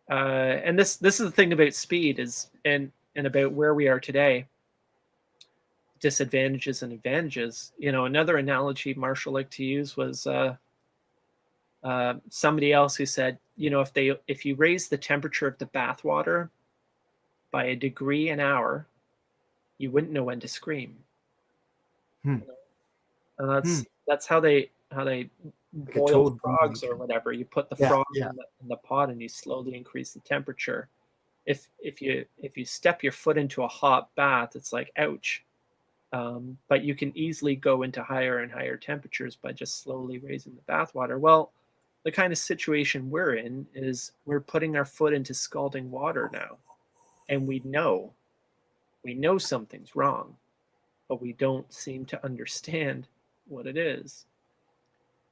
And this is the thing about speed is and about where we are today. Disadvantages and advantages. Another analogy Marshall liked to use was somebody else who said, if you raise the temperature of the bath water by a degree an hour, you wouldn't know when to scream.
Hmm.
And that's how they
Like a
boil
toad
frogs
breeding.
or whatever. You put the
Yeah,
frog
yeah.
in the pot and you slowly increase the temperature. If you step your foot into a hot bath, it's like ouch. But you can easily go into higher and higher temperatures by just slowly raising the bath water. Well, the kind of situation we're in is we're putting our foot into scalding water now, and we know something's wrong, but we don't seem to understand what it is.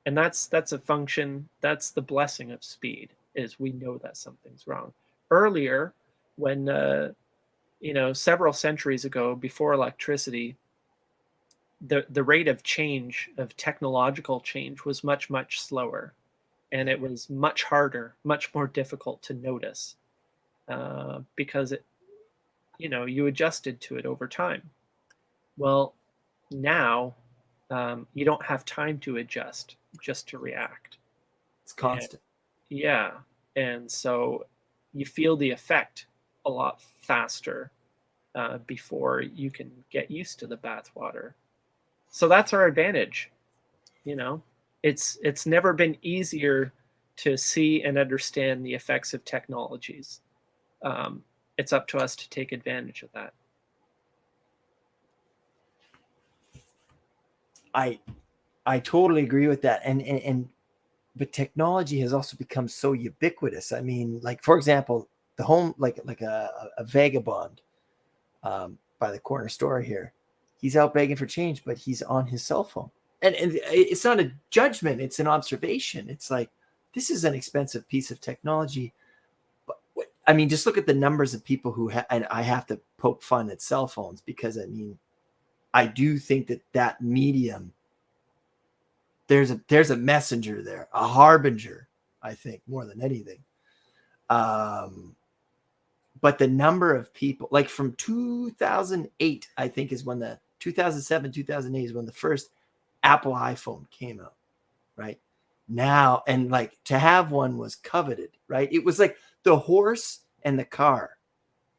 And that's a function, that's the blessing of speed, is we know that something's wrong. Earlier, when several centuries ago, before electricity, the rate of change, of technological change, was much slower, and it was much harder, much more difficult to notice, because you adjusted to it over time. Well, now you don't have time to adjust, just to react.
It's
And
constant.
yeah, and so you feel the effect a lot faster before you can get used to the bath water. So that's our advantage. It's never been easier to see and understand the effects of technologies. it's up to us to take advantage of that.
I totally agree with that. And but technology has also become so ubiquitous. I mean, like for example, the home, like a vagabond by the corner store here, he's out begging for change, but he's on his cell phone. And it's not a judgment; it's an observation. It's like this is an expensive piece of technology. But I mean, just look at the numbers of people who and I have to poke fun at cell phones because I mean, I do think that medium. There's a messenger there, a harbinger, I think, more than anything. But the number of people, like from 2008, I think is when the 2007, 2008 is when the first Apple iPhone came out, right? Now, and like to have one was coveted, right? It was like the horse and the car,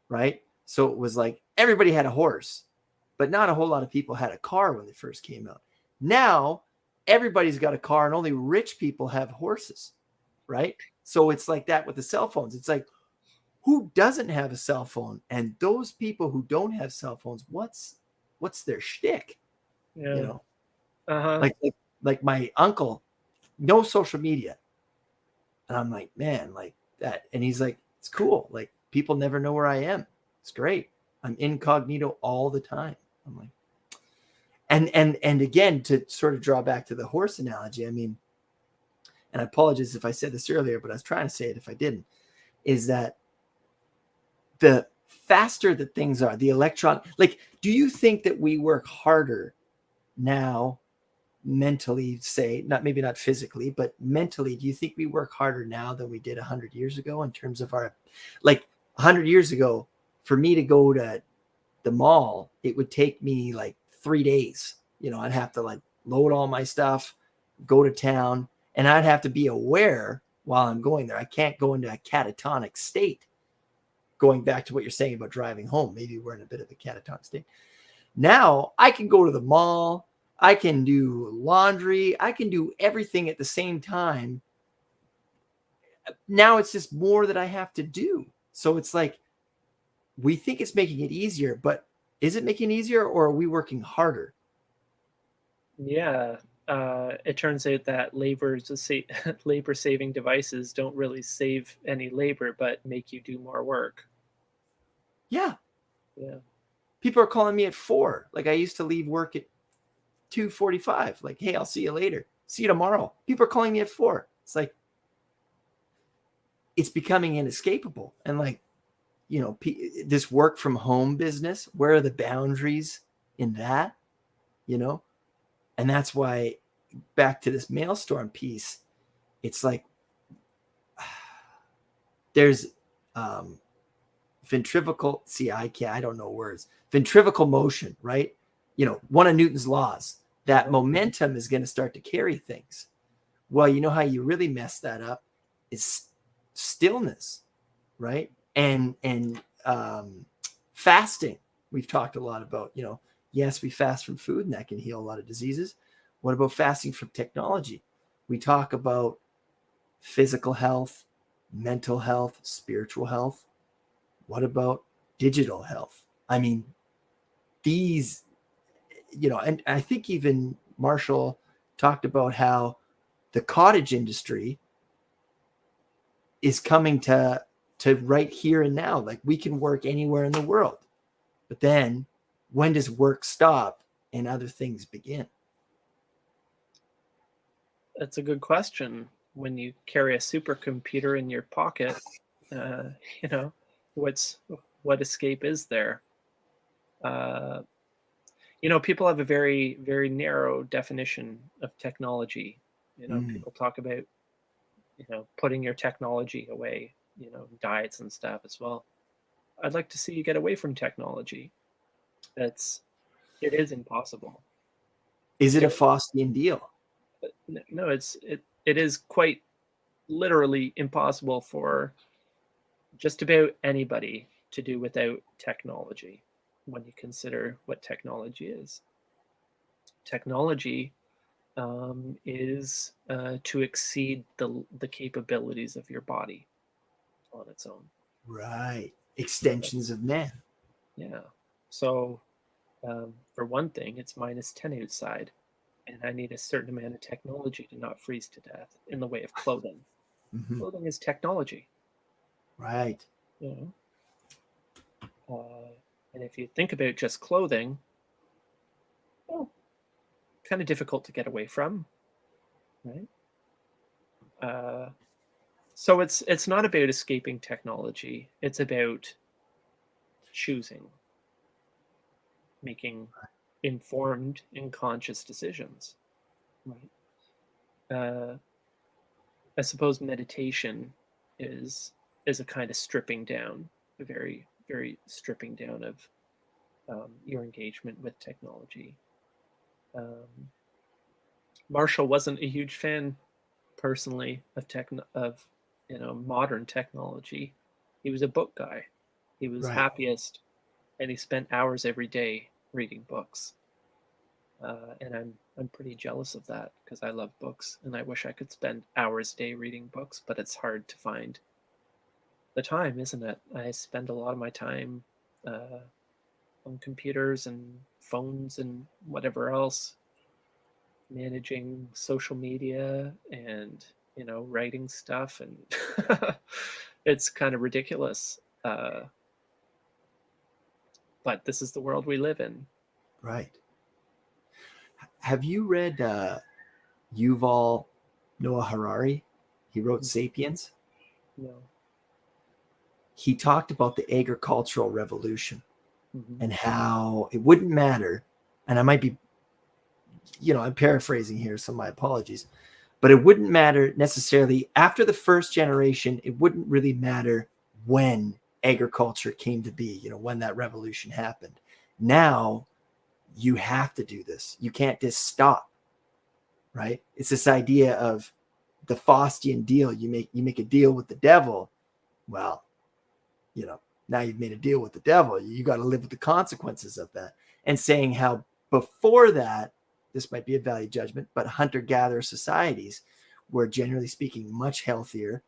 right? So it was like everybody had a horse, but not a whole lot of people had a car when they first came out. Now, everybody's got a car and only rich people have horses, right? So it's like that with the cell phones. It's like, who doesn't have a cell phone? And those people who don't have cell phones, what's their shtick?
Yeah.
You know,
Uh-huh.
like my uncle, no social media. And I'm like, man, like that. And he's like, it's cool. Like people never know where I am. It's great. I'm incognito all the time. I'm like, and again, to sort of draw back to the horse analogy, I mean, and I apologize if I said this earlier, but I was trying to say it if I didn't, is that the faster that things are, the electron, like, do you think that we work harder now mentally, say, not maybe not physically, but mentally, do you think we work harder now than we did 100 years ago in terms of our, like 100 years ago, for me to go to the mall, it would take me like 3 days. You know, I'd have to like load all my stuff, go to town, and I'd have to be aware while I'm going there. I can't go into a catatonic state. Going back to what you're saying about driving home, maybe we're in a bit of a catatonic state. Now I can go to the mall, I can do laundry, I can do everything at the same time. Now it's just more that I have to do. So it's like we think it's making it easier, but is it making it easier or are we working harder?
Yeah. It turns out that labor saving devices don't really save any labor, but make you do more work.
Yeah.
Yeah.
People are calling me at 4. Like I used to leave work at 2:45. Like, hey, I'll see you later. See you tomorrow. People are calling me at 4. It's like it's becoming inescapable. And like, you know, this work from home business, where are the boundaries in that? You know? And that's why back to this Maelstrom piece, it's like there's ventriloquial, I don't know words, ventriloquial motion, right? You know, one of Newton's laws, that momentum is going to start to carry things. Well, you know how you really mess that up is stillness, right? And fasting. We've talked a lot about, you know, yes, we fast from food and that can heal a lot of diseases. What about fasting from technology? We talk about physical health, mental health, spiritual health. What about digital health? I mean, these, you know, and I think even Marshall talked about how the cottage industry is coming to right here and now. Like we can work anywhere in the world. But then when does work stop and other things begin?
That's a good question. When you carry a supercomputer in your pocket, uh, you know, what's what escape is there? Uh, you know, people have a very, very narrow definition of technology. You know,
Mm.
people talk about, putting your technology away, diets and stuff as well. I'd like to see you get away from technology. It is impossible.
Is it a
It,
Faustian deal?
no, it is quite literally impossible for just about anybody to do without technology when you consider what technology is. Technology is to exceed the capabilities of your body on its own.
Right. Extensions of man.
Yeah. So, for one thing, it's -10 outside, and I need a certain amount of technology to not freeze to death in the way of clothing.
Mm-hmm.
Clothing is technology,
Right.
you know. And if you think about just clothing, well, kind of difficult to get away from, right? Uh, so it's not about escaping technology. It's about choosing, making informed and conscious decisions, right? Uh, I suppose meditation is is a kind of stripping down, a very very stripping down of your engagement with technology. Um, Marshall wasn't a huge fan personally of modern technology. He was a book guy. He was
Right.
happiest, and he spent hours every day reading books. And I'm pretty jealous of that because I love books and I wish I could spend hours a day reading books, but it's hard to find the time, isn't it? I spend a lot of my time uh, on computers and phones and whatever else, managing social media and writing stuff, and it's kind of ridiculous. But this is the world we live in.
Right. Have you read Yuval Noah Harari? He wrote *Sapiens*.
No.
He talked about the agricultural revolution
Mm-hmm.
and how it wouldn't matter. And I might be, I'm paraphrasing here, so my apologies, but it wouldn't matter necessarily after the first generation. It wouldn't really matter when agriculture came to be, when that revolution happened. Now you have to do this. You can't just stop, right? It's this idea of the Faustian deal. You make a deal with the devil. Well, now you've made a deal with the devil. You got to live with the consequences of that. And saying how before that, this might be a value judgment, but hunter-gatherer societies were generally speaking much healthier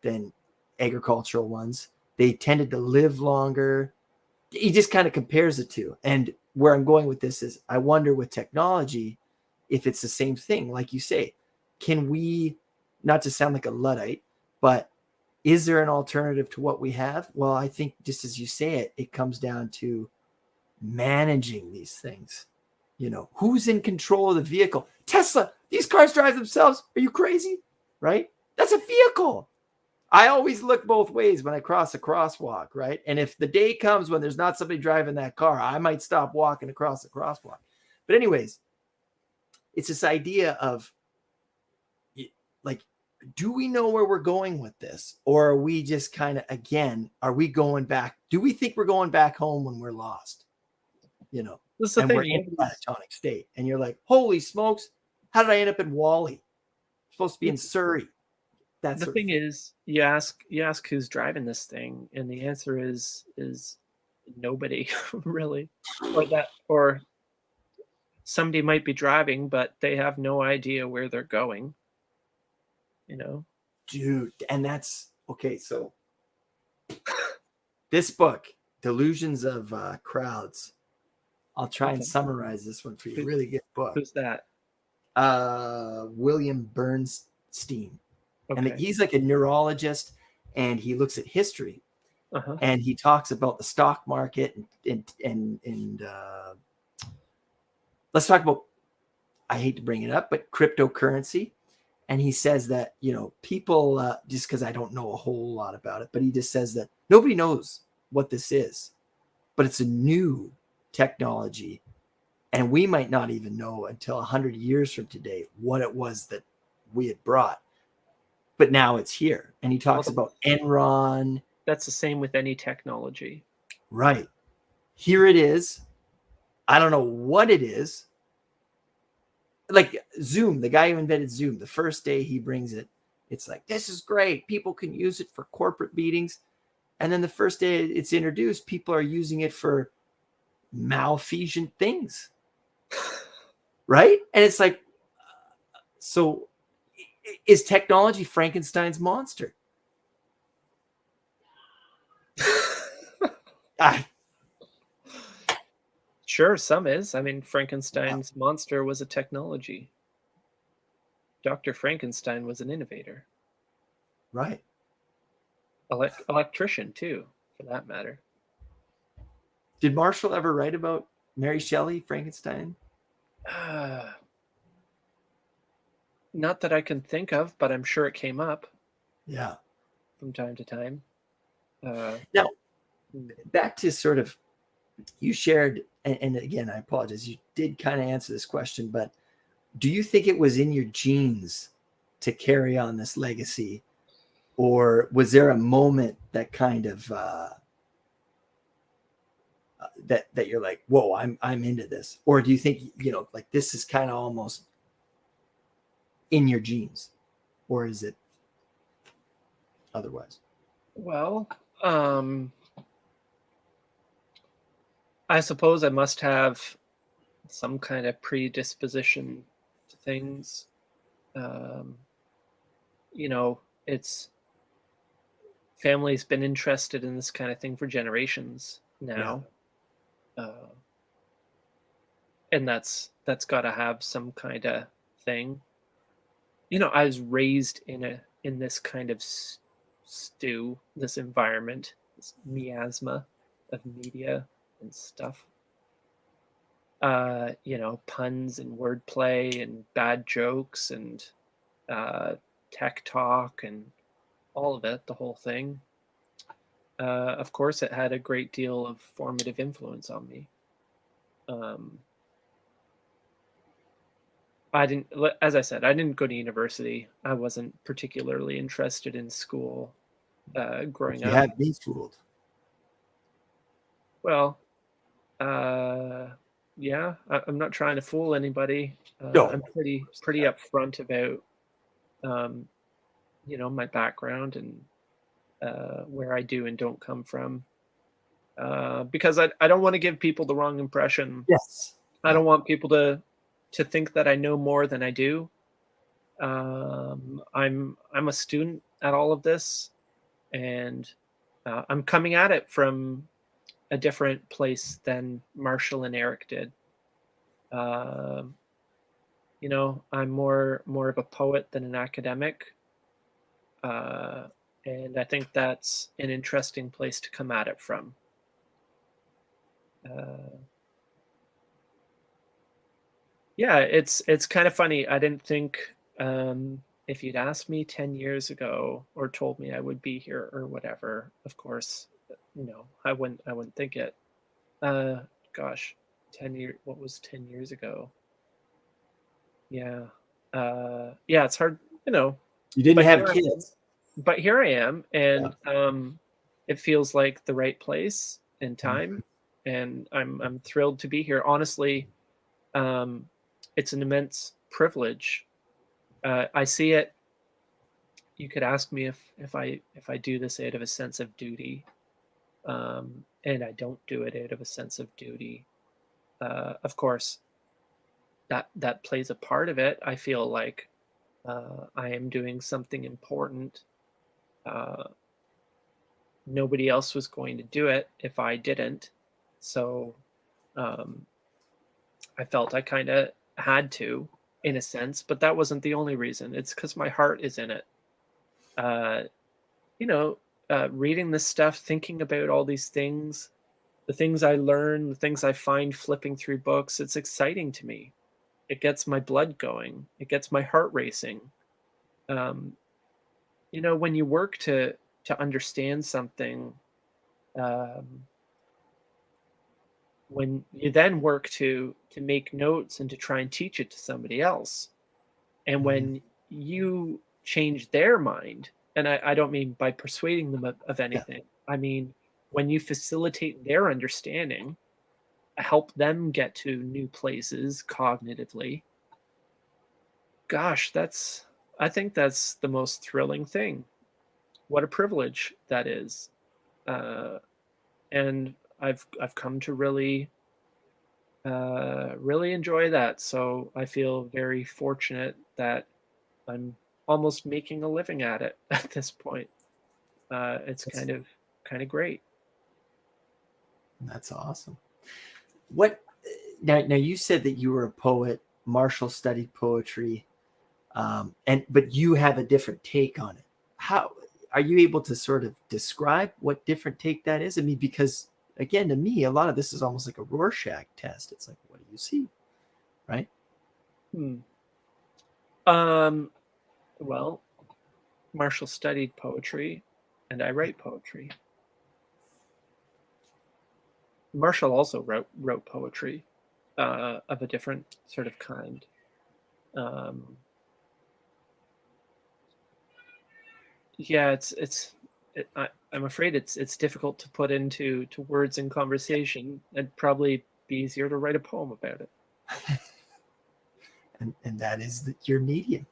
than agricultural ones. They tended to live longer. He just kind of compares the two. And where I'm going with this is I wonder with technology if it's the same thing. Like you say, can we, not to sound like a Luddite, but is there an alternative to what we have? Well, I think just as you say it, it comes down to managing these things. Who's in control of the vehicle? Tesla, these cars drive themselves. Are you crazy? Right? That's a vehicle. I always look both ways when I cross a crosswalk, right? And if the day comes when there's not somebody driving that car, I might stop walking across the crosswalk. But anyways, it's this idea of like, do we know where we're going with this? Or are we just kind of, again, are we going back? Do we think we're going back home when we're lost?
That's the
And
thing.
we're in a catatonic state. And you're like, holy smokes, how did I end up in Wally? I'm supposed to be in Surrey.
The thing is, you ask who's driving this thing, and the answer is nobody really, or somebody might be driving, but they have no idea where they're going.
Dude, and that's okay. So this book, Delusions of Crowds, I'll try and summarize this one for you. Really good book.
Who's that?
William Bernstein.
Okay.
And he's like a neurologist, and he looks at history.
Uh-huh.
And he talks about the stock market and let's talk about, I hate to bring it up, but cryptocurrency. And he says that, people, just because I don't know a whole lot about it, but he just says that nobody knows what this is, but it's a new technology. And we might not even know until 100 years from today what it was that we had brought. But now it's here. And he talks about Enron.
That's the same with any technology.
Right. Here it is. I don't know what it is. Like Zoom, the guy who invented Zoom, the first day he brings it, it's like, this is great. People can use it for corporate meetings. And then the first day it's introduced, people are using it for malfeasant things. Right? And it's like, so is technology Frankenstein's monster? Ah,
Sure, some is. I mean, Frankenstein's monster was a technology. Dr. Frankenstein was an innovator.
right.
Electrician, too, for that matter.
Did Marshall ever write about Mary Shelley, Frankenstein?
Not that I can think of, but I'm sure it came up
Yeah.
from time to time.
Now, back to sort of, you shared, and again, I apologize, you did kind of answer this question, but do you think it was in your genes to carry on this legacy? Or was there a moment that kind of that you're like, whoa, I'm into this? Or do you think, like this is kind of almost in your genes? Or is it otherwise?
Well, I suppose I must have some kind of predisposition to things. Um, it's family's been interested in this kind of thing for generations
Yeah.
now. And that's got to have some kind of thing. I was raised in this kind of stew, this environment, this miasma of media and stuff. Puns and wordplay and bad jokes and tech talk and all of it, the whole thing. Of course, it had a great deal of formative influence on me. I didn't, as I said, I didn't go to university. I wasn't particularly interested in school growing
You
up.
had me fooled.
Well, yeah, I'm not trying to fool anybody.
No.
I'm pretty upfront about, my background and where I do and don't come from, because I don't want to give people the wrong impression.
Yes.
I don't want people to think that I know more than I do. I'm a student at all of this, and I'm coming at it from a different place than Marshall and Eric did. Um, I'm more of a poet than an academic, uh, and I think that's an interesting place to come at it from. Uh, yeah, it's kind of funny. I didn't think, if you'd asked me 10 years ago or told me I would be here or whatever, of course, I wouldn't think it. Uh, Gosh, 10 years. What was 10 years ago? Yeah, yeah. It's hard,
You didn't
but
have kids.
here I am,
Yeah.
and it feels like the right place and
Mhm.
time, and I'm thrilled to be here. Honestly, um, it's an immense privilege. I see it. You could ask me if I do this out of a sense of duty, and I don't do it out of a sense of duty. Of course, that plays a part of it. I feel like I am doing something important. Uh, Nobody else was going to do it if I didn't, so um, I felt I kind of had to, in a sense. But that wasn't the only reason. It's because my heart is in it. Uh, you know, Reading this stuff, thinking about all these things, the things I learn, the things I find flipping through books, it's exciting to me. It gets my blood going. It gets my heart racing. Um, when you work to understand something, um, when you then work to make notes and to try and teach it to somebody else, and
Mhm.
when you change their mind, and I don't mean by persuading them of
Yeah.
anything, I mean when you facilitate their understanding, help them get to new places cognitively. Gosh, I think that's the most thrilling thing. What a privilege that is. uh, and I've come to really enjoy that. So I feel very fortunate that I'm almost making a living at it at this point. It's
That's
kind of great.
That's awesome. What now you said that you were a poet. Marshall studied poetry, but you have a different take on it. How are you able to sort of describe what different take that is? I mean, because again, to me, a lot of this is almost like a Rorschach test. It's like, what do you see, right?
Well, Marshall studied poetry, and I write poetry. Marshall also wrote poetry of a different sort of kind. Yeah, I'm afraid it's difficult to put into words in conversation. It'd probably be easier to write a poem about it.
And that is your medium.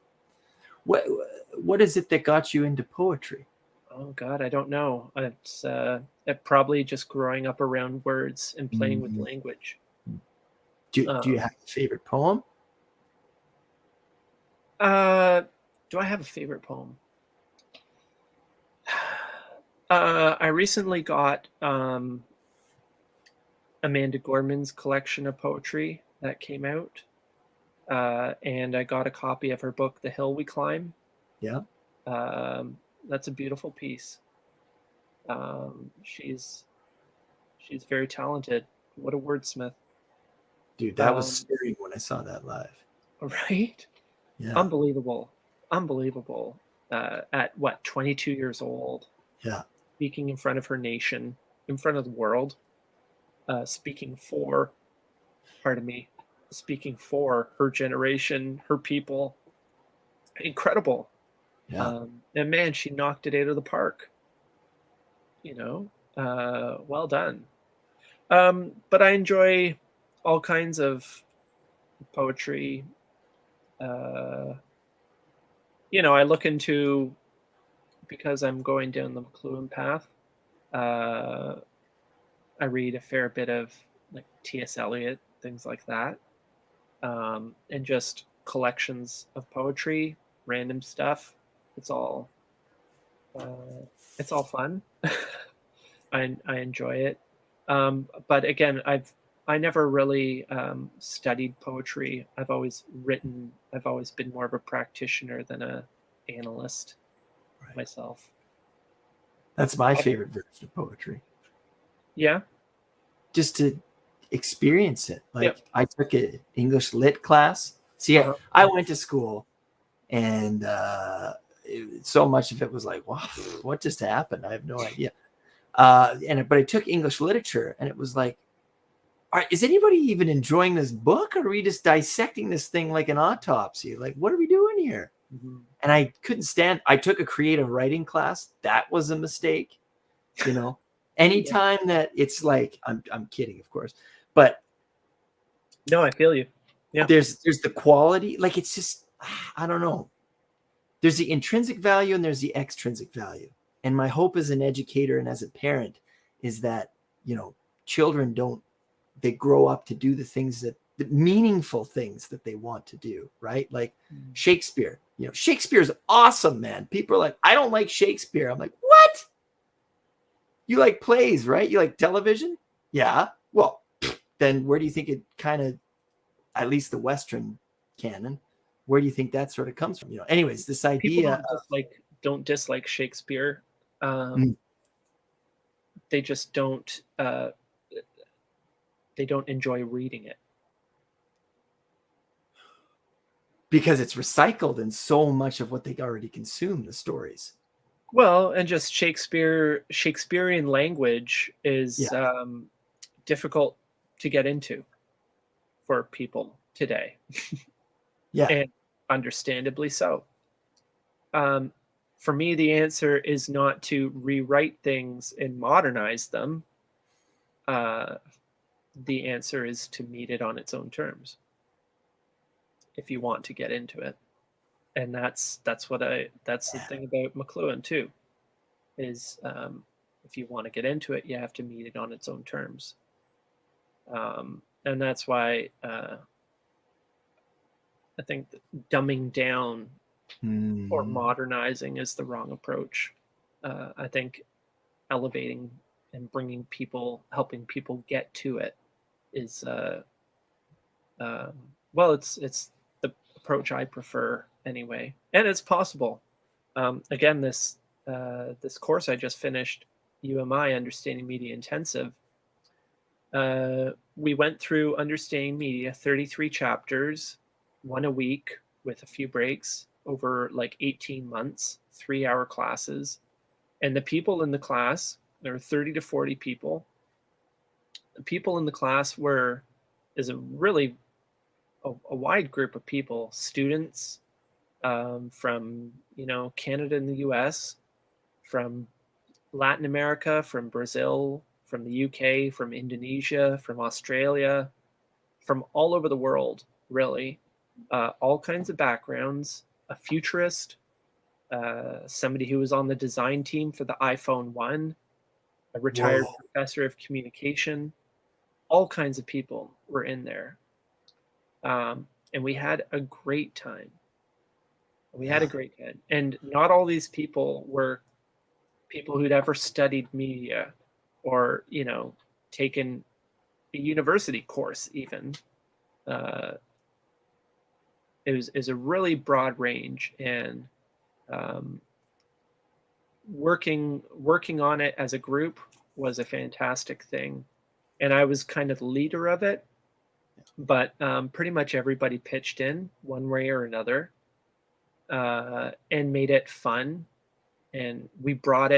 What is it that got you into poetry?
Oh God, I don't know. It's it probably just growing up around words and playing with language.
Do you have a favorite poem?
Do I have a favorite poem? I recently got Amanda Gorman's collection of poetry that came out, and I got a copy of her book, The Hill We Climb.
Yeah.
That's a beautiful piece. She's very talented. What a wordsmith.
Dude, that was stirring when I saw that live.
Right?
Yeah.
Unbelievable. At what, 22 years old?
Yeah.
Speaking in front of her nation, in front of the world, speaking for her generation, her people. Incredible.
Yeah.
And man, she knocked it out of the park. Well done. But I enjoy all kinds of poetry. I look into, because I'm going down the McLuhan path, I read a fair bit of like T.S. Eliot, things like that, and just collections of poetry, random stuff. It's all fun. I enjoy it. But again, I never really studied poetry. I've always written. I've always been more of a practitioner than a analyst myself.
That's my favorite version of poetry.
Yeah.
Just to experience it. Like I took an English lit class. See, I went to school and so much of it was like, wow, what just happened? I have no idea. But I took English literature and it was like, all right, is anybody even enjoying this book? Or are we just dissecting this thing like an autopsy? Like, what are we doing here?
Mm-hmm.
And I couldn't stand. I took a creative writing class. That was a mistake. Anytime that it's like, I'm kidding, of course, but
no, I feel you. Yeah.
There's the quality. Like, it's just, I don't know. There's the intrinsic value and there's the extrinsic value. And my hope as an educator and as a parent is that, children they grow up to do the meaningful things that they want to do, right? Like Shakespeare, Shakespeare's awesome, man. People are like, I don't like Shakespeare. I'm like, what? You like plays, right? You like television? Yeah. Well, then where do you think it kind of, at least the Western canon, where do you think that sort of comes from? Anyways, this idea
don't dislike Shakespeare. They just don't enjoy reading it
because it's recycled in so much of what they already consume, the stories.
Well, and just Shakespearean language is difficult to get into for people today.
Yeah.
And understandably so. For me, the answer is not to rewrite things and modernize them. The answer is to meet it on its own terms if you want to get into it. And that's the thing about McLuhan too, is if you want to get into it, you have to meet it on its own terms. And that's why I think that dumbing down or modernizing is the wrong approach. I think elevating and helping people get to it is well, it's the approach I prefer anyway, and it's possible. Again, this course I just finished, UMI Understanding Media Intensive. We went through Understanding Media, 33 chapters, one a week with a few breaks over like 18 months, 3-hour classes. And the people in the class, there were 30 to 40 people. The people in the class is a really a wide group of people, students from, Canada and the US, from Latin America, from Brazil, from the UK, from Indonesia, from Australia, from all over the world, really. All kinds of backgrounds, a futurist, somebody who was on the design team for the iPhone 1, a retired
Whoa.
professor of communication. All kinds of people were in there. And we had a great time. And not all these people were people who'd ever studied media or, taken a university course even. It was a really broad range, and working on it as a group was a fantastic thing. And I was kind of the leader of it, but pretty much everybody pitched in one way or another, and made it fun. And we brought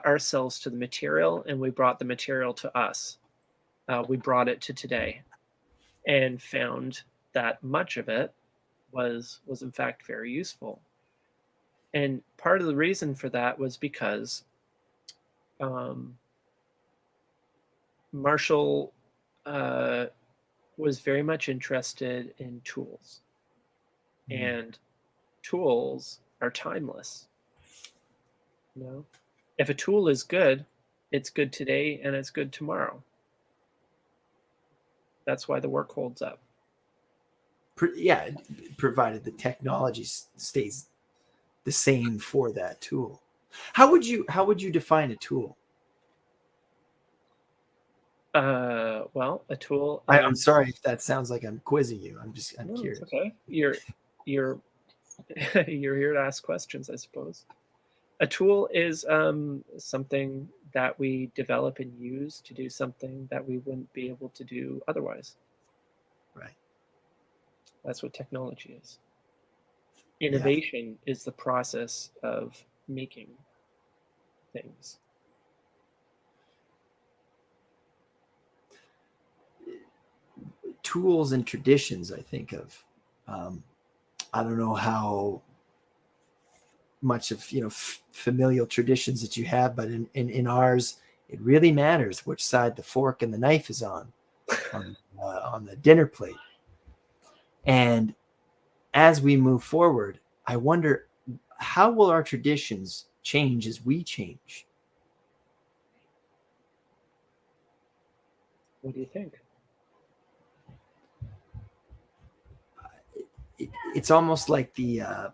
ourselves to the material, and we brought the material to us. We brought it to today, and found that much of it was in fact very useful. And part of the reason for that was because Marshall was very much interested in tools, and tools are timeless. If a tool is good, it's good today and it's good tomorrow. That's why the work holds up.
Yeah, provided the technology stays the same for that tool. How would you define a tool?
Well, a tool.
I'm sorry if that sounds like I'm quizzing you. I'm curious.
It's okay. You're you're here to ask questions, I suppose. A tool is something that we develop and use to do something that we wouldn't be able to do otherwise.
Right.
That's what technology is. Innovation is the process of making things.
Tools and traditions, I think of. I don't know how much of familial traditions that you have, but in ours, it really matters which side the fork and the knife is on the dinner plate. And as we move forward, I wonder, how will our traditions change as we change?
What do you think?
It's almost like the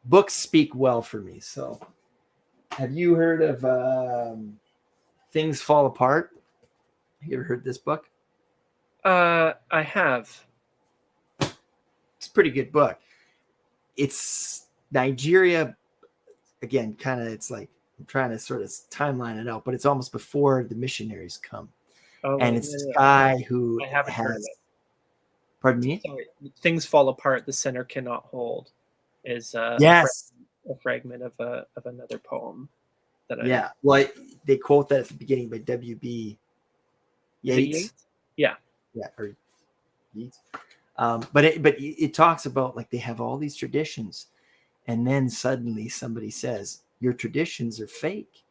books speak well for me. So have you heard of Things Fall Apart? You ever heard this book?
I have.
It's a pretty good book. It's Nigeria. Again, kind of, it's like, I'm trying to sort of timeline it out, but it's almost before the missionaries come. And it's this guy who
I haven't heard of it.
Pardon me?
Sorry. Things Fall Apart, the center cannot hold is
yes.
a fragment of another poem that
well, they quote that at the beginning by W.B. Yeats.
Yeah,
or Yeats. But it talks about, like, they have all these traditions, and then suddenly somebody says your traditions are fake,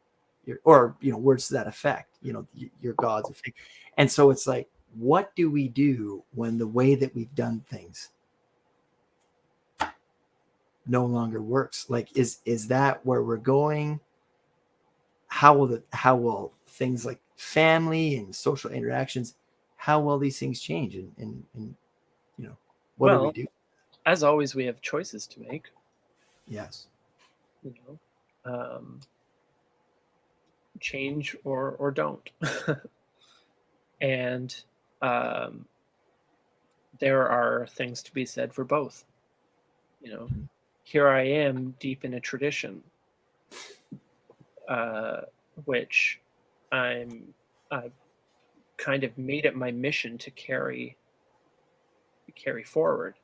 or words to that effect. Your gods are fake, and so it's like, what do we do when the way that we've done things no longer works? Like, is that where we're going? How will things like family and social interactions, how will these things change? And what do we do?
As always, we have choices to make.
Yes.
change or don't. And there are things to be said for both. You know, here I am deep in a tradition, which I've kind of made it my mission to carry forward.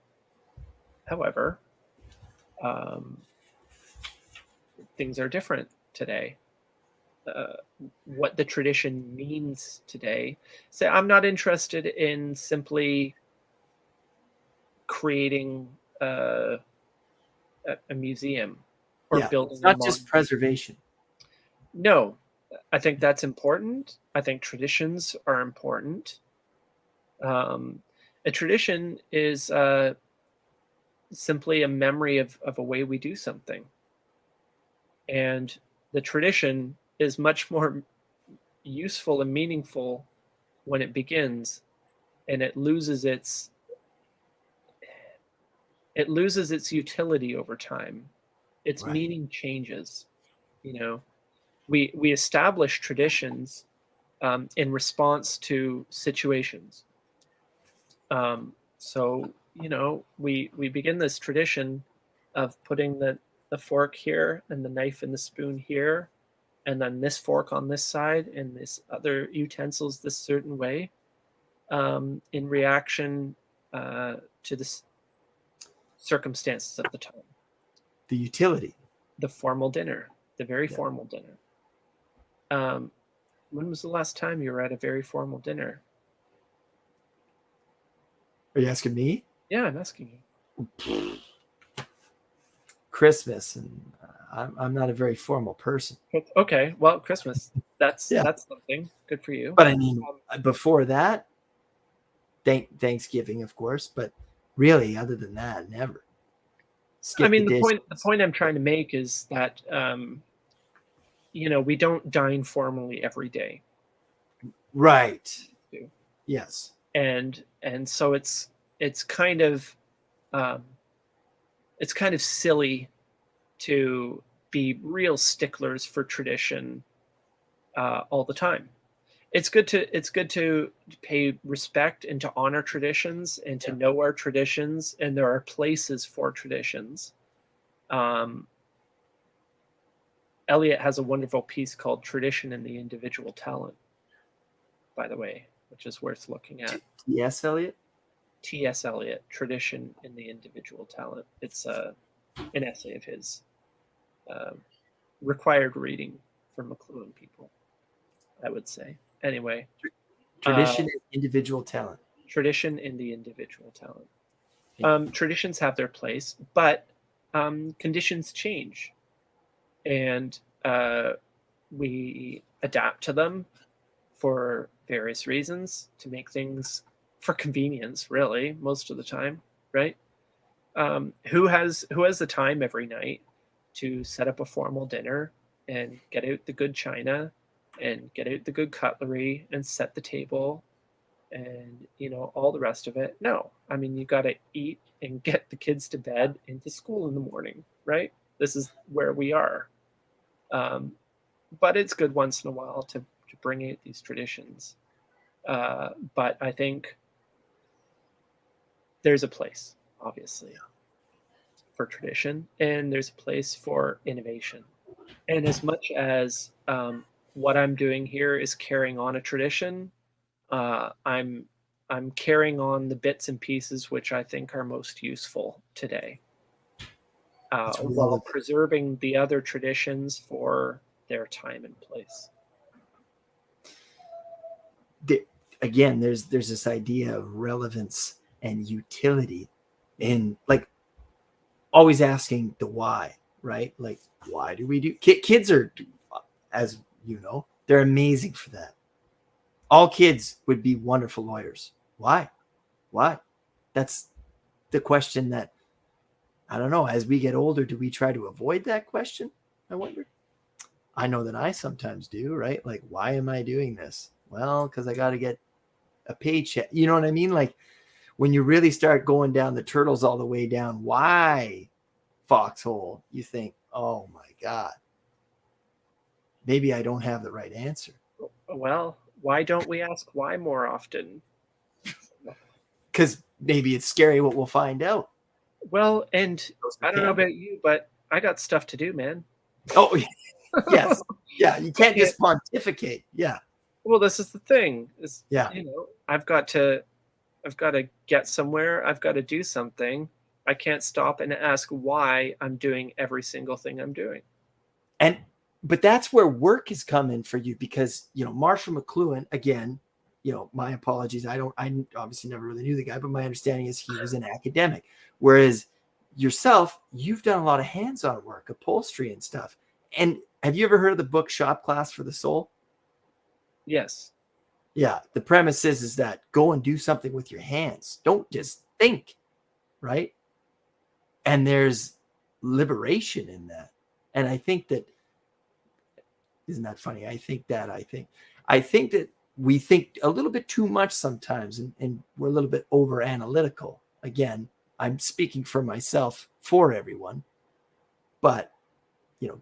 However, things are different today. What the tradition means today. So I'm not interested in simply creating a museum or building
it's not just preservation.
No, I think that's important. I think traditions are important. A tradition is simply a memory of a way we do something. And the tradition is much more useful and meaningful when it begins, and it loses its utility over time. Its meaning changes. You know, we establish traditions in response to situations. So you know, we begin this tradition of putting the fork here and the knife and the spoon here, and then this fork on this side and this other utensils this certain way, in reaction to the circumstances of the time.
The utility.
The formal dinner, the very formal dinner. When was the last time you were at a very formal dinner?
Are you asking me?
Yeah, I'm asking you.
Christmas, and I'm not a very formal person.
Okay, well, Christmas, that's something good for you.
But I mean, before that, Thanksgiving, of course, but really, other than that, never.
I mean, the point I'm trying to make is that you know, we don't dine formally every day.
Right. Yes.
And so it's kind of silly to be real sticklers for tradition all the time. It's good to pay respect and to honor traditions and to know our traditions, and there are places for traditions. Eliot has a wonderful piece called "Tradition in the Individual Talent," by the way, which is worth looking at.
T.S. Eliot?
T.S. Eliot, Tradition in the Individual Talent. It's an essay of his, required reading for McLuhan people, I would say. Anyway.
Tradition in individual talent.
Tradition in the individual talent. Traditions have their place, but conditions change. And we adapt to them for various reasons, to make things for convenience, really, most of the time, right? Who has the time every night to set up a formal dinner and get out the good china and get out the good cutlery and set the table and, you know, all the rest of it? No. I mean, you got to eat and get the kids to bed and to school in the morning, right? This is where we are. But it's good once in a while to bring out these traditions. But I think there's a place, obviously, for tradition, and there's a place for innovation. And as much as what I'm doing here is carrying on a tradition, I'm carrying on the bits and pieces which I think are most useful today, while preserving the other traditions for their time and place.
Again, there's this idea of relevance and utility in, like, always asking the why, right? Like, why do we do? Kids are, as you know, they're amazing for that. All kids would be wonderful lawyers. Why? That's the question that, I don't know, as we get older, do we try to avoid that question? I wonder. I know that I sometimes do, right? Like, why am I doing this? Well, because I got to get a paycheck. You know what I mean? Like, when you really start going down the turtles all the way down, why foxhole, you think, oh my God. maybe I don't have the right answer.
Well, why don't we ask why more often?
Because maybe it's scary what we'll find out.
Well, and
Those
I don't know
can be.
about you, but I got stuff to do, man.
Oh, yes. Yeah, you
I
can't
can't.
just pontificate. Yeah,
Well, this is the thing. Is
yeah.
I've got to get somewhere. I've got to do something. I can't stop and ask why I'm doing every single thing I'm doing.
And but that's where work has come in for you, because Marshall McLuhan, again, my apologies, I obviously never really knew the guy, but my understanding is he was an academic, whereas yourself, you've done a lot of hands-on work, upholstery and stuff. And have you ever heard of the book Shop Class for the Soul?
Yes.
Yeah, the premise is that go and do something with your hands, don't just think, right? And there's liberation in that. And I think that, isn't that funny? I think that we think a little bit too much sometimes, and we're a little bit over analytical. Again, I'm speaking for myself, for everyone, but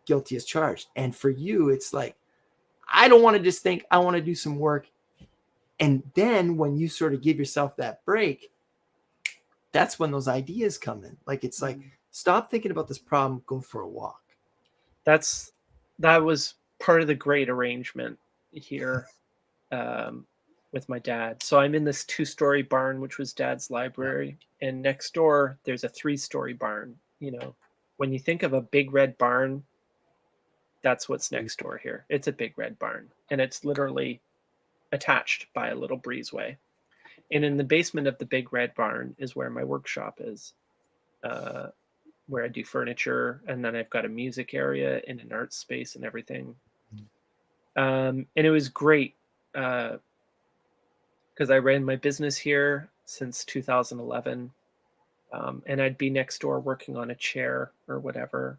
guilty as charged. And for you, it's like, I don't want to just think, I want to do some work. And then when you sort of give yourself that break, that's when those ideas come in. Like, it's like, stop thinking about this problem, go for a walk.
That was part of the great arrangement here with my dad. So I'm in this 2-story barn, which was Dad's library, and next door there's a 3-story barn. When you think of a big red barn, that's what's next door here. It's a big red barn, and it's literally attached by a little breezeway. And in the basement of the big red barn is where my workshop is, where I do furniture, and then I've got a music area and an art space and everything. And it was great because I ran my business here since 2011, and I'd be next door working on a chair or whatever.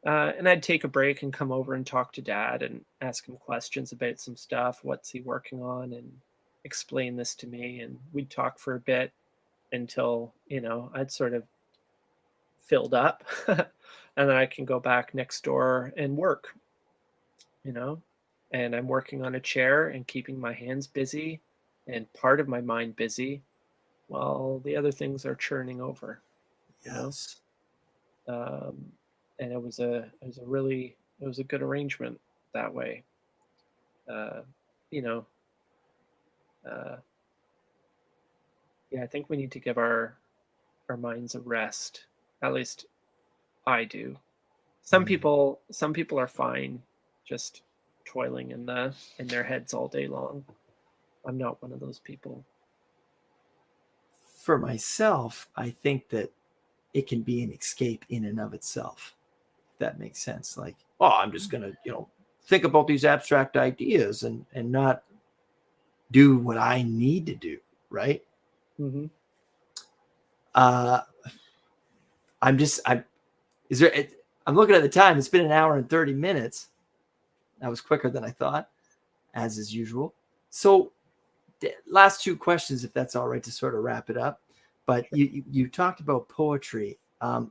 And I'd take a break and come over and talk to Dad and ask him questions about some stuff. What's he working on? And explain this to me. And we'd talk for a bit until, I'd sort of filled up. And then I can go back next door and work, and I'm working on a chair and keeping my hands busy and part of my mind busy while the other things are churning over.
Yes.
And it was a good arrangement that way. You know, yeah, I think we need to give our minds a rest. At least I do. Some people are fine just toiling in their heads all day long. I'm not one of those people.
For myself, I think that it can be an escape in and of itself. If that makes sense. Like, oh, I'm just gonna, think about these abstract ideas and not do what I need to do, right?
Mm-hmm.
I'm looking at the time. It's been an hour and 30 minutes. That was quicker than I thought, as is usual. So last two questions, if that's all right, to sort of wrap it up. But you talked about poetry.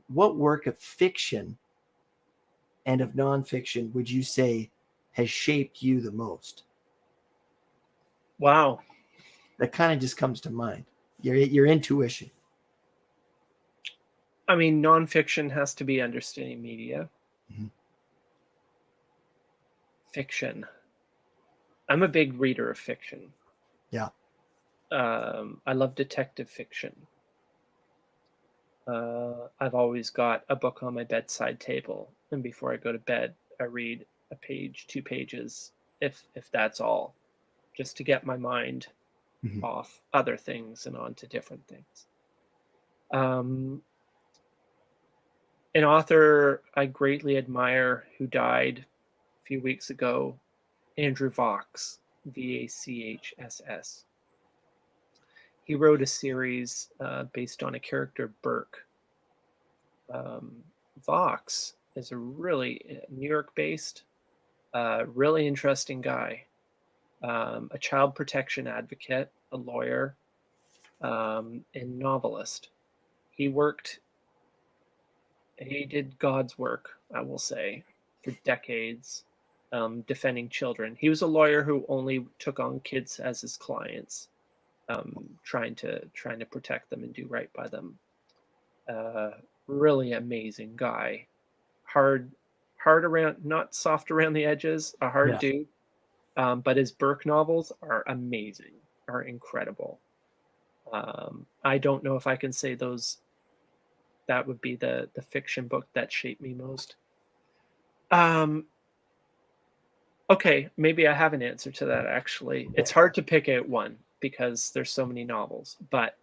What work of fiction and of nonfiction would you say has shaped you the most?
Wow.
That kind of just comes to mind. Your intuition.
I mean, nonfiction has to be understanding media.
Mm-hmm.
Fiction. I'm a big reader of fiction.
Yeah.
I love detective fiction. I've always got a book on my bedside table, and before I go to bed, I read a page, 2 pages, if that's all, just to get my mind off other things and onto different things. An author I greatly admire who died a few weeks ago, Andrew Vachss, Vachss. He wrote a series based on a character, Burke. Vachss is a really New York-based, really interesting guy, a child protection advocate, a lawyer, and novelist. He did God's work, I will say, for decades. defending children. He was a lawyer who only took on kids as his clients, trying to protect them and do right by them. Really amazing guy. Hard around, not soft around the edges. A hard dude. But his Burke novels are amazing, are incredible. I don't know if I can say those. That would be the fiction book that shaped me most. Okay, maybe I have an answer to that, actually. It's hard to pick out one because there's so many novels, but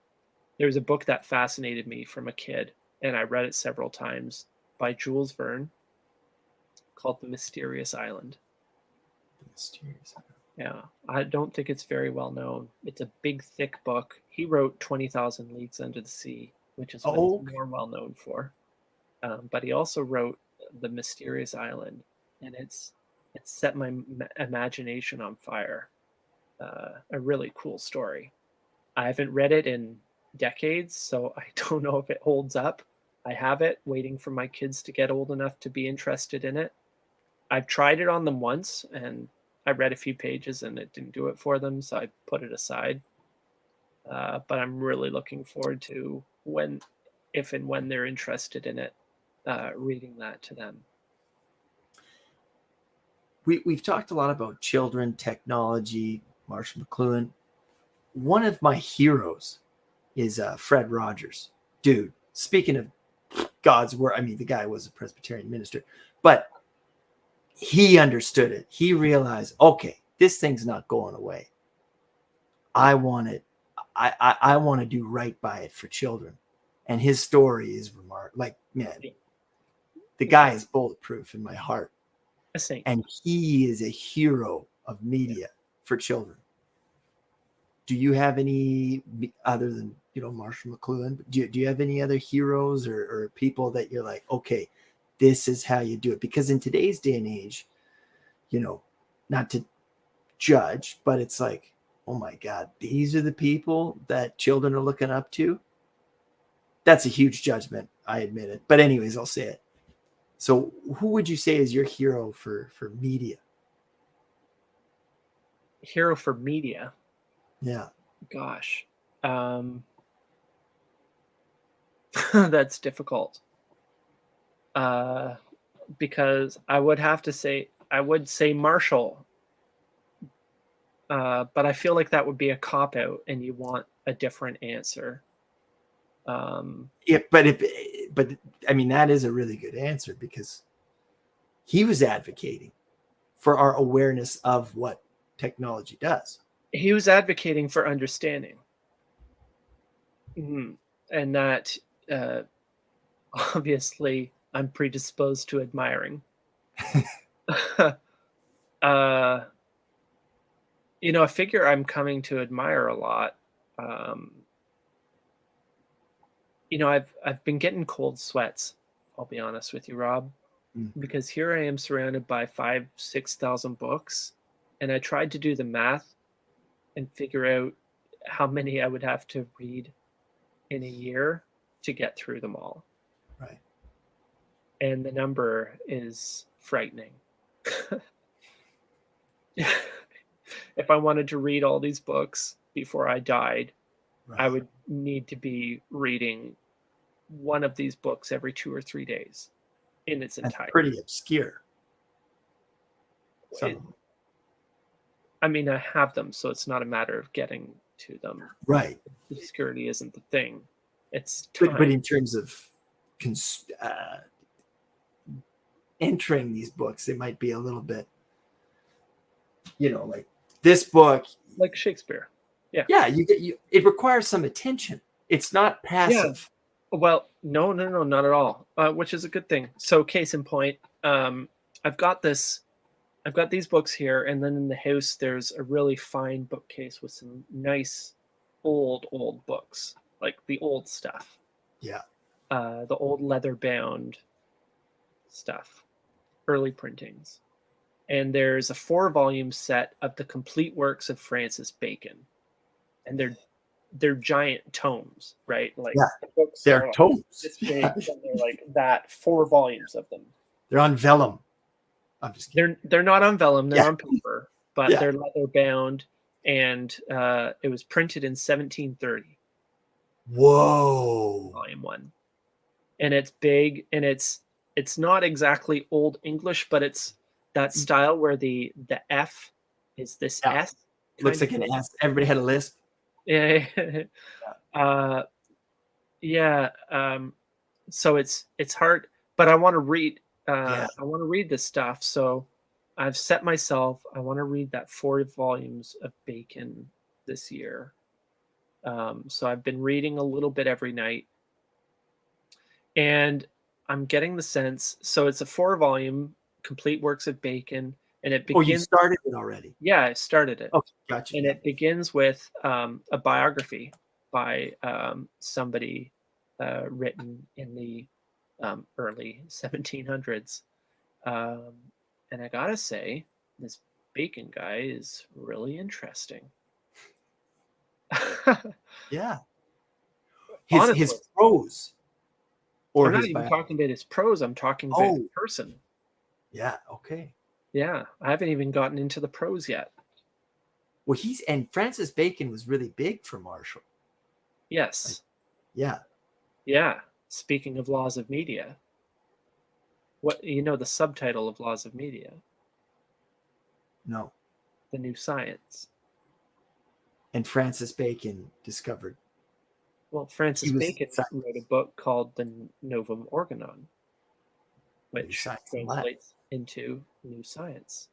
there's a book that fascinated me from a kid, and I read it several times, by Jules Verne, called The Mysterious Island.
The Mysterious Island.
Yeah, I don't think it's very well known. It's a big, thick book. He wrote 20,000 Leagues Under the Sea, which is what he's more well known for. But he also wrote The Mysterious Island, and it's set my imagination on fire. A really cool story. I haven't read it in decades, so I don't know if it holds up. I have it waiting for my kids to get old enough to be interested in it. I've tried it on them once, and I read a few pages and it didn't do it for them, so I put it aside. But I'm really looking forward to if and when they're interested in it, reading that to them.
We've talked a lot about children, technology, Marshall McLuhan. One of my heroes is Fred Rogers. Dude, speaking of God's word, I mean, the guy was a Presbyterian minister, but he understood it. He realized, okay, this thing's not going away. I want it. I want to do right by it for children. And his story is remarkable. Like, man, the guy is bulletproof in my heart. And he is a hero of media for children. Do you have any other than, Marshall McLuhan? Do you have any other heroes or people that you're like, okay, this is how you do it? Because in today's day and age, not to judge, but it's like, oh my God, these are the people that children are looking up to. That's a huge judgment. I admit it. But anyways, I'll say it. So who would you say is your hero for media?
Hero for media?
Yeah.
Gosh. That's difficult. Because I would say Marshall. But I feel like that would be a cop-out and you want a different answer.
Yeah, but I mean, that is a really good answer because he was advocating for our awareness of what technology does.
He was advocating for understanding. Mm-hmm. And that, obviously, I'm predisposed to admiring. A figure I'm coming to admire a lot. I've been getting cold sweats, I'll be honest with you, Rob, because here I am surrounded by 5,000-6,000 books, and I tried to do the math and figure out how many I would have to read in a year to get through them all.
Right. And
the number is frightening. If I wanted to read all these books before I died, right, I would need to be reading one of these books every 2 or 3 days in its entirety.
That's pretty obscure.
I mean, I have them, so it's not a matter of getting to them.
Right.
Obscurity isn't the thing. It's time.
But in terms of entering these books, it might be a little bit, like this book,
like Shakespeare. Yeah.
Yeah, it requires some attention. It's not passive.
Yeah. Well, no, not at all. Which is a good thing. So, case in point, I've got these books here, and then in the house there's a really fine bookcase with some nice old books, like the old stuff.
Yeah.
The old leather-bound stuff, early printings. And there's a 4-volume set of the complete works of Francis Bacon. And they're giant tomes, right? Like,
yeah,
the books
they're tomes.
This big, and they're like that, 4 volumes of them.
They're on vellum. I'm just kidding.
They're not on vellum, they're
Yeah.
on paper, but they're leather bound, and it was printed in 1730.
Whoa.
Volume 1. And it's big, and it's not exactly Old English, but it's that style where the F is this S.
Looks like an S. Everybody had a lisp.
Yeah. Yeah. So it's hard, but I want to read. I want to read this stuff. So I've set myself. I want to read that 4 volumes of Bacon this year. So I've been reading a little bit every night, and I'm getting the sense. So it's a 4-volume complete works of Bacon, and it begins.
Oh, you started it already?
Yeah, I started it.
Okay, gotcha.
And it begins with a biography by somebody written in the early 1700s. And I gotta say, this Bacon guy is really interesting.
Yeah.
Honestly,
His prose. Or
I'm not even talking about his prose. I'm talking about the person.
Yeah. Okay.
Yeah, I haven't even gotten into the prose yet.
Well, and Francis Bacon was really big for Marshall.
Yes.
Yeah.
Yeah. Speaking of laws of media, the subtitle of Laws of Media?
No.
The New Science.
And Francis Bacon discovered.
Well, Francis Bacon wrote a book called The Novum Organon, which translates into New Science.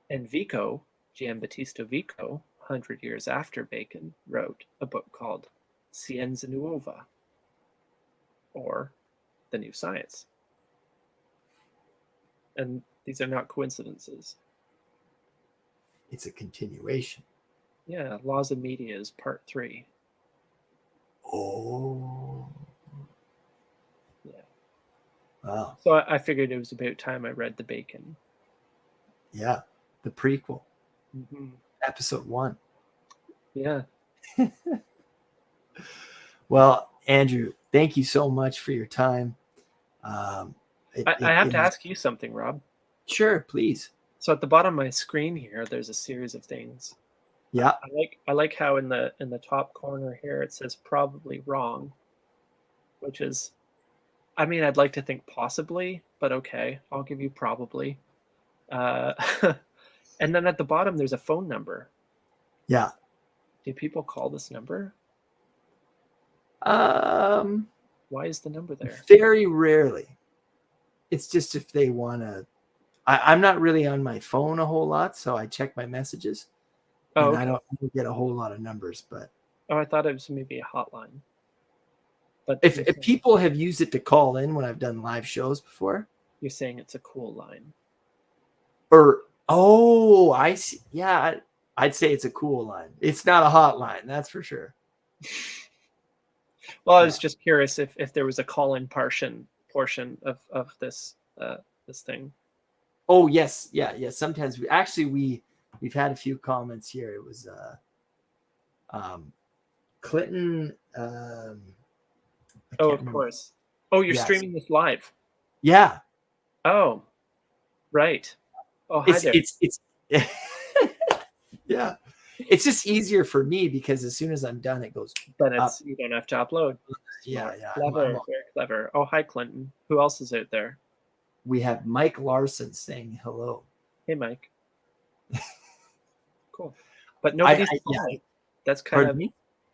And Vico, Giambattista Vico, 100 years after Bacon, wrote a book called Scienza Nuova, or The New Science. And these are not coincidences.
It's a continuation.
Yeah, Laws of Media is part 3.
Oh.
Yeah.
Wow.
So I figured it was about time I read the Bacon.
Yeah, the prequel.
Mm-hmm.
Episode 1.
Yeah.
Well, Andrew, thank you so much for your time.
I have to ask you something, Rob.
Sure, please.
So at the bottom of my screen here, there's a series of things.
Yeah.
I like how in the top corner here it says probably wrong, which is, I mean, I'd like to think possibly, but okay, I'll give you probably. And then at the bottom there's a phone number.
Yeah.
Do people call this number? Why is the number there?
Very rarely. It's just if they want to. I'm not really on my phone a whole lot, so I check my messages.
Oh,
and
okay.
I don't get a whole lot of numbers, but.
Oh, I thought it was maybe a hotline. But
if people have used it to call in when I've done live shows before.
You're saying it's a cool line.
I see. Yeah, I'd say it's a cool line. It's not a hotline, that's for sure.
Well, I was just curious if there was a call-in portion of this this thing.
Oh yes, yeah. Sometimes we've had a few comments here. It was Clinton.
Oh, of course. Oh, you're streaming this live.
Yeah.
Oh, right. Oh, hi there.
It's yeah. It's just easier for me because as soon as I'm done, it goes.
Then you don't have to upload.
Yeah.
Clever, very clever. Oh, hi, Clinton. Who else is out there?
We have Mike Larson saying hello.
Hey, Mike. Cool. But nobody's calling. That's kind of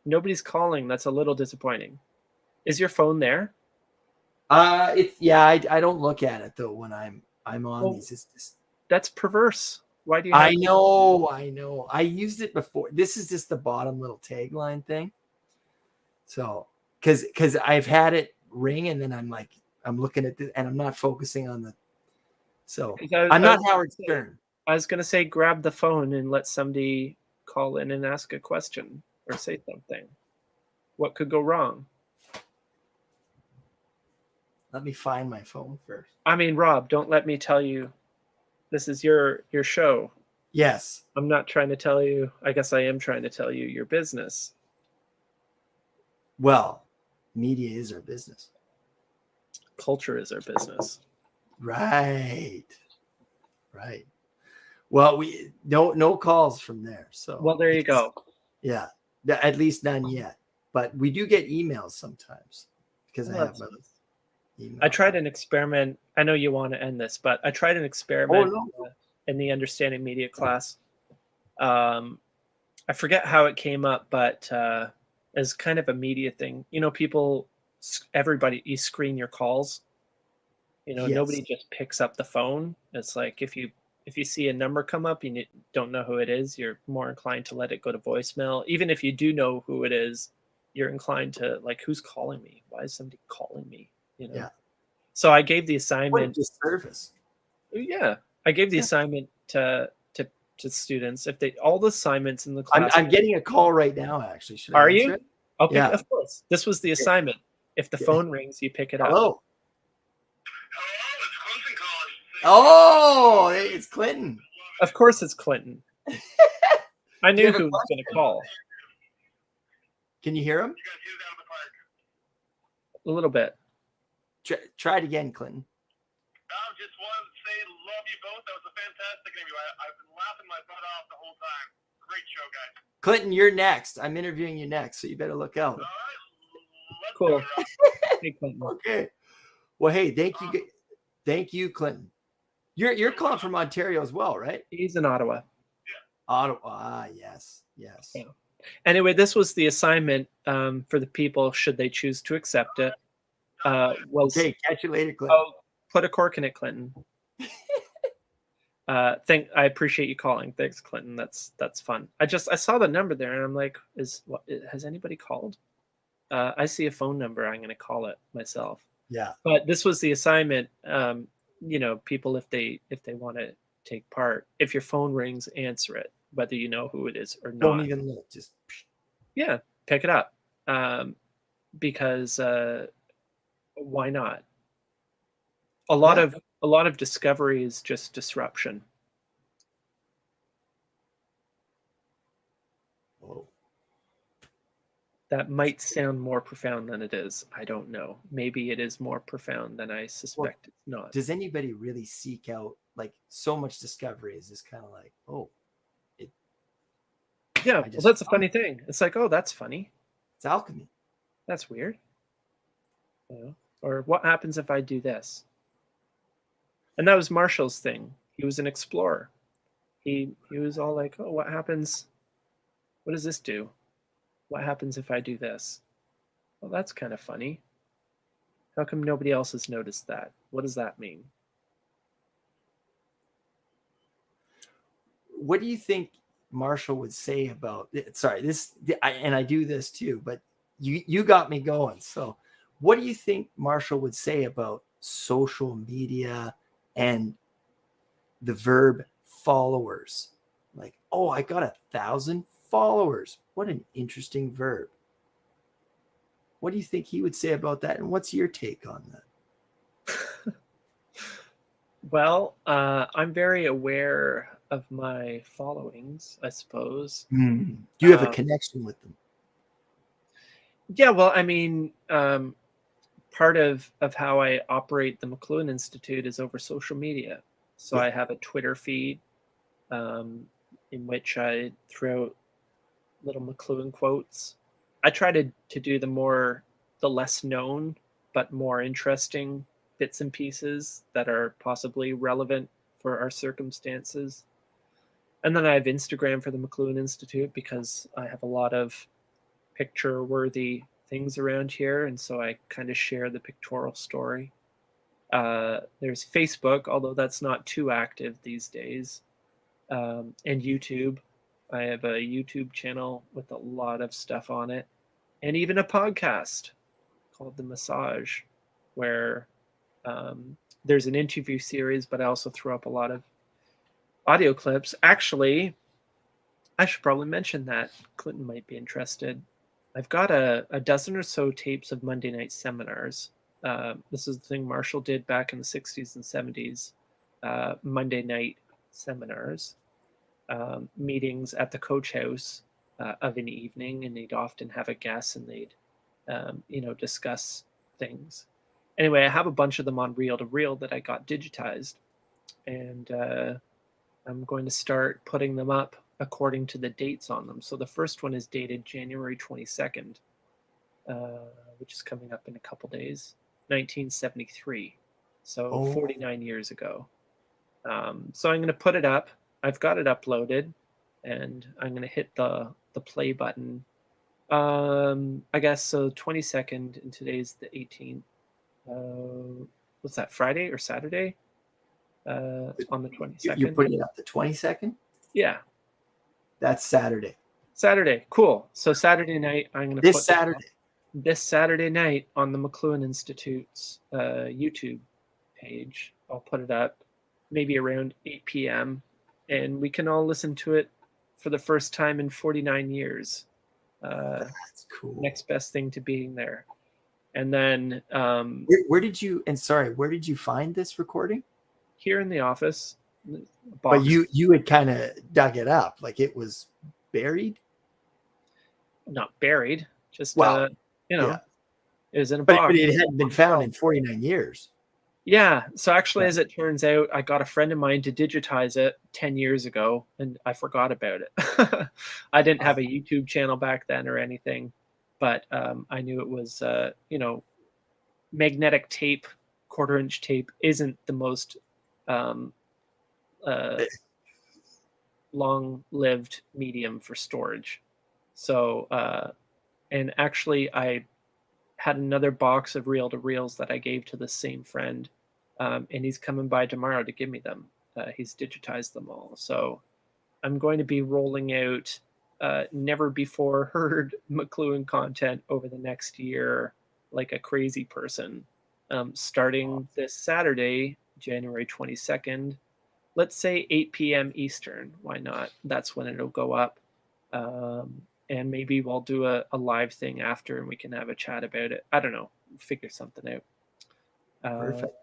nobody's calling. That's a little disappointing. Is your phone there?
I don't look at it though when I'm on these. It's just
that's perverse. Why do you?
I know. I used it before. This is just the bottom little tagline thing. So, because I've had it ring and then I'm looking at this and I'm not focusing on the. So I'm not Howard Stern.
I was gonna say grab the phone and let somebody call in and ask a question or say something. What could go wrong?
Let me find my phone first.
I mean, Rob, don't let me tell you. This is your show.
Yes.
I'm not trying to tell you. I guess I am trying to tell you your business.
Well, media is our business.
Culture is our business.
Right. Well, we no calls from there. So
well, there you go.
Yeah, at least none yet. But we do get emails sometimes because I have my email.
I tried an experiment. I know you want to end this, but I tried an experiment in the understanding media class. I forget how it came up, but as kind of a media thing, everybody, you screen your calls. Nobody just picks up the phone. It's like if you see a number come up, you don't know who it is, you're more inclined to let it go to voicemail. Even if you do know who it is, you're inclined to like, who's calling me? Why is somebody calling me?
Yeah.
So I gave the assignment.
What a disservice.
Yeah, I gave the assignment to students. If all the assignments in the class.
I'm getting a call right now. Actually, should
I
Are
you?
It?
I'll pick. Of course, this was the assignment. If the phone rings, you pick it up.
Hello. Oh, it's Clinton.
Of course, it's Clinton. I knew who was going to call.
Can you hear him?
A little bit.
Try it again, Clinton.
Just wanted to say love you both. That was a fantastic interview. I've been laughing my butt off the whole time. Great show, guys.
Clinton, you're next. I'm interviewing you next, so you better look out.
All right.
Cool. Hey, Clinton.
Okay. Well, hey, thank you, Clinton. You're calling from Ontario as well, right?
He's in Ottawa.
Yeah.
Ottawa. Yes.
Yeah. Anyway, this was the assignment for the people, should they choose to accept it.
Okay, catch you later, Clinton.
Oh, put a cork in it, Clinton. I appreciate you calling. Thanks, Clinton. That's fun. I saw the number there and I'm like, has anybody called? I see a phone number. I'm going to call it myself.
Yeah.
But this was the assignment. People, if they want to take part, if your phone rings, answer it, whether you know who it is or not.
Don't even look. Just
pick it up. Because why not? A lot of discovery is just disruption.
Whoa.
That might sound more profound than it is. I don't know. Maybe it is more profound than I suspect it's not.
Does anybody really seek out, like, so much discovery is just kind of like,
yeah, well, that's a funny thing. It's like, oh, that's funny.
It's alchemy.
That's weird. Or what happens if I do this? And that was Marshall's thing. He was an explorer. He was all like, oh, what happens? What does this do? What happens if I do this? Well, that's kind of funny. How come nobody else has noticed that? What does that mean?
What do you think Marshall would say about I do this too, but you got me going. So what do you think Marshall would say about social media and the verb followers? Like, oh, I got 1,000 followers. What an interesting verb. What do you think he would say about that? And what's your take on that?
Well, I'm very aware of my followings, I suppose.
Do you have a connection with them?
Yeah, well, I mean, part of how I operate the McLuhan Institute is over social media. So I have a Twitter feed in which I throw little McLuhan quotes. I try to do the less known but more interesting bits and pieces that are possibly relevant for our circumstances. And then I have Instagram for the McLuhan Institute because I have a lot of picture-worthy things around here, and so I kind of share the pictorial story. There's Facebook, although that's not too active these days, and YouTube. I have a YouTube channel with a lot of stuff on it, and even a podcast called The Massage, where there's an interview series, but I also throw up a lot of audio clips. Actually, I should probably mention that. Clinton might be interested. I've got a dozen or so tapes of Monday night seminars. This is the thing Marshall did back in the 60s and 70s, Monday night seminars, meetings at the coach house of an evening, and they'd often have a guest and they'd, discuss things. anyway, I have a bunch of them on reel to reel that I got digitized, and I'm going to start putting them up according to the dates on them. So the first one is dated January 22nd, which is coming up in a couple days, 1973. So 49 years ago. So I'm going to put it up. I've got it uploaded, and I'm going to hit the play button. I guess so. 22nd, and today's the 18th. What's that? Friday or Saturday? On the 22nd.
You're putting it up the 22nd?
Yeah.
That's Saturday.
Saturday. Cool. So Saturday night, I'm going to
this Saturday
night on the McLuhan Institute's YouTube page. I'll put it up maybe around 8 p.m. and we can all listen to it for the first time in 49 years.
That's cool.
Next best thing to being there. And then
where did you find this recording?
Here in the office.
But you had kind of dug it up, like it was buried?
Not buried, just
yeah.
It was in a box.
But it hadn't been found in 49 years.
Yeah. So actually, as it turns out, I got a friend of mine to digitize it 10 years ago, and I forgot about it. I didn't have a YouTube channel back then or anything, but I knew it was, magnetic tape, 1/4-inch tape isn't the most long-lived medium for storage. So, and actually, I had another box of reel-to-reels that I gave to the same friend, and he's coming by tomorrow to give me them. He's digitized them all. So I'm going to be rolling out never-before-heard McLuhan content over the next year like a crazy person, starting this Saturday, January 22nd. Let's say 8 p.m. Eastern. Why not? That's when it'll go up. And maybe we'll do a live thing after and we can have a chat about it. I don't know. Figure something out.
Perfect.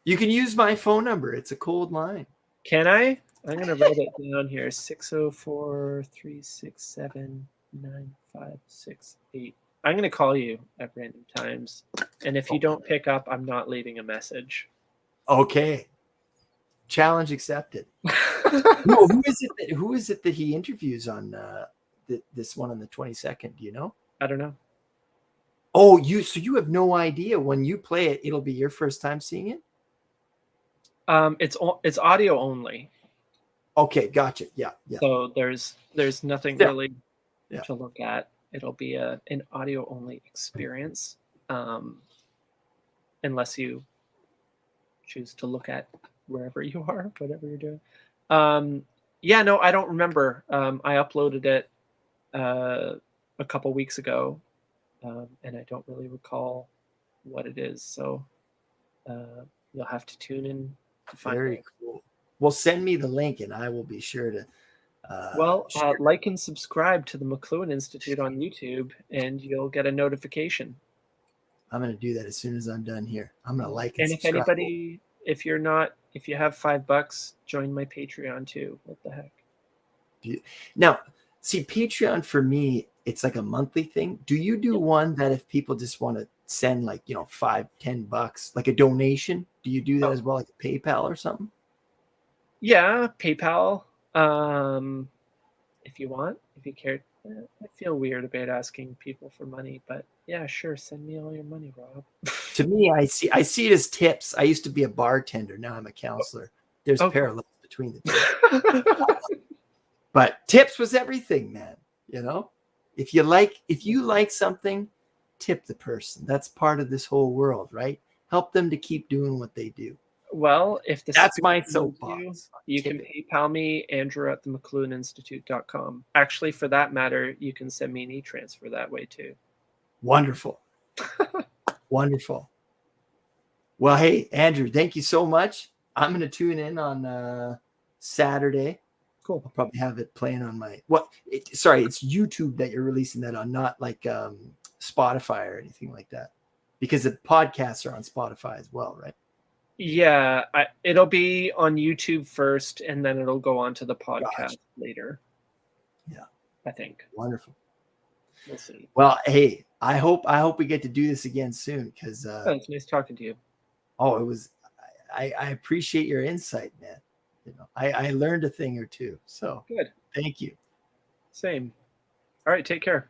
You can use my phone number. It's a cold line.
Can I? I'm going to write it down here. 604-367-9568. I'm going to call you at random times. And if you don't pick up, I'm not leaving a message.
Okay. Challenge accepted. No, who is it that he interviews on this one on the 22nd? Do you know?
I don't know.
Oh, so you have no idea when you play it, it'll be your first time seeing it?
It's audio only.
Okay, gotcha. Yeah.
So there's nothing really to look at. It'll be an audio only experience, unless you choose to look at wherever you are, whatever you're doing. No, I don't remember. I uploaded it a couple weeks ago, and I don't really recall what it is. So you'll have to tune in to find
Very
out.
cool. Well, send me the link, and I will be sure to.
Like and subscribe to the McLuhan Institute on YouTube, and you'll get a notification.
I'm going to do that as soon as I'm done here. I'm going to like and
subscribe. And if you have $5, join my Patreon too. What the heck?
Now, see, Patreon for me, it's like a monthly thing. Do you do one that if people just want to send like, $5-10, like a donation, do you do that as well, like a PayPal or something?
Yeah, PayPal. If you want, if you care. I feel weird about asking people for money, but yeah, sure, send me all your money, Rob.
To me, I see it as tips. I used to be a bartender. Now I'm a counselor. There's parallels between the two. But tips was everything, man. If you like something, tip the person. That's part of this whole world, right? Help them to keep doing what they do.
Well, if
that's my soapbox.
You can PayPal me, Andrew at themcluhaninstitute.com. Actually, for that matter, you can send me an e-transfer that way too.
Wonderful. Wonderful. Well, hey, Andrew, thank you so much. I'm going to tune in on Saturday.
Cool.
I'll probably have it playing on my it's YouTube that you're releasing that on, not like Spotify or anything like that, because the podcasts are on Spotify as well, right?
Yeah, it'll be on YouTube first, and then it'll go on to the podcast later.
Yeah,
I think.
Wonderful.
We'll see.
Well, hey, I hope we get to do this again soon because
It's nice talking to you.
oh, it was. I appreciate your insight, man. You know, I learned a thing or two. So
Good.
thank you.
Same. All right. Take care.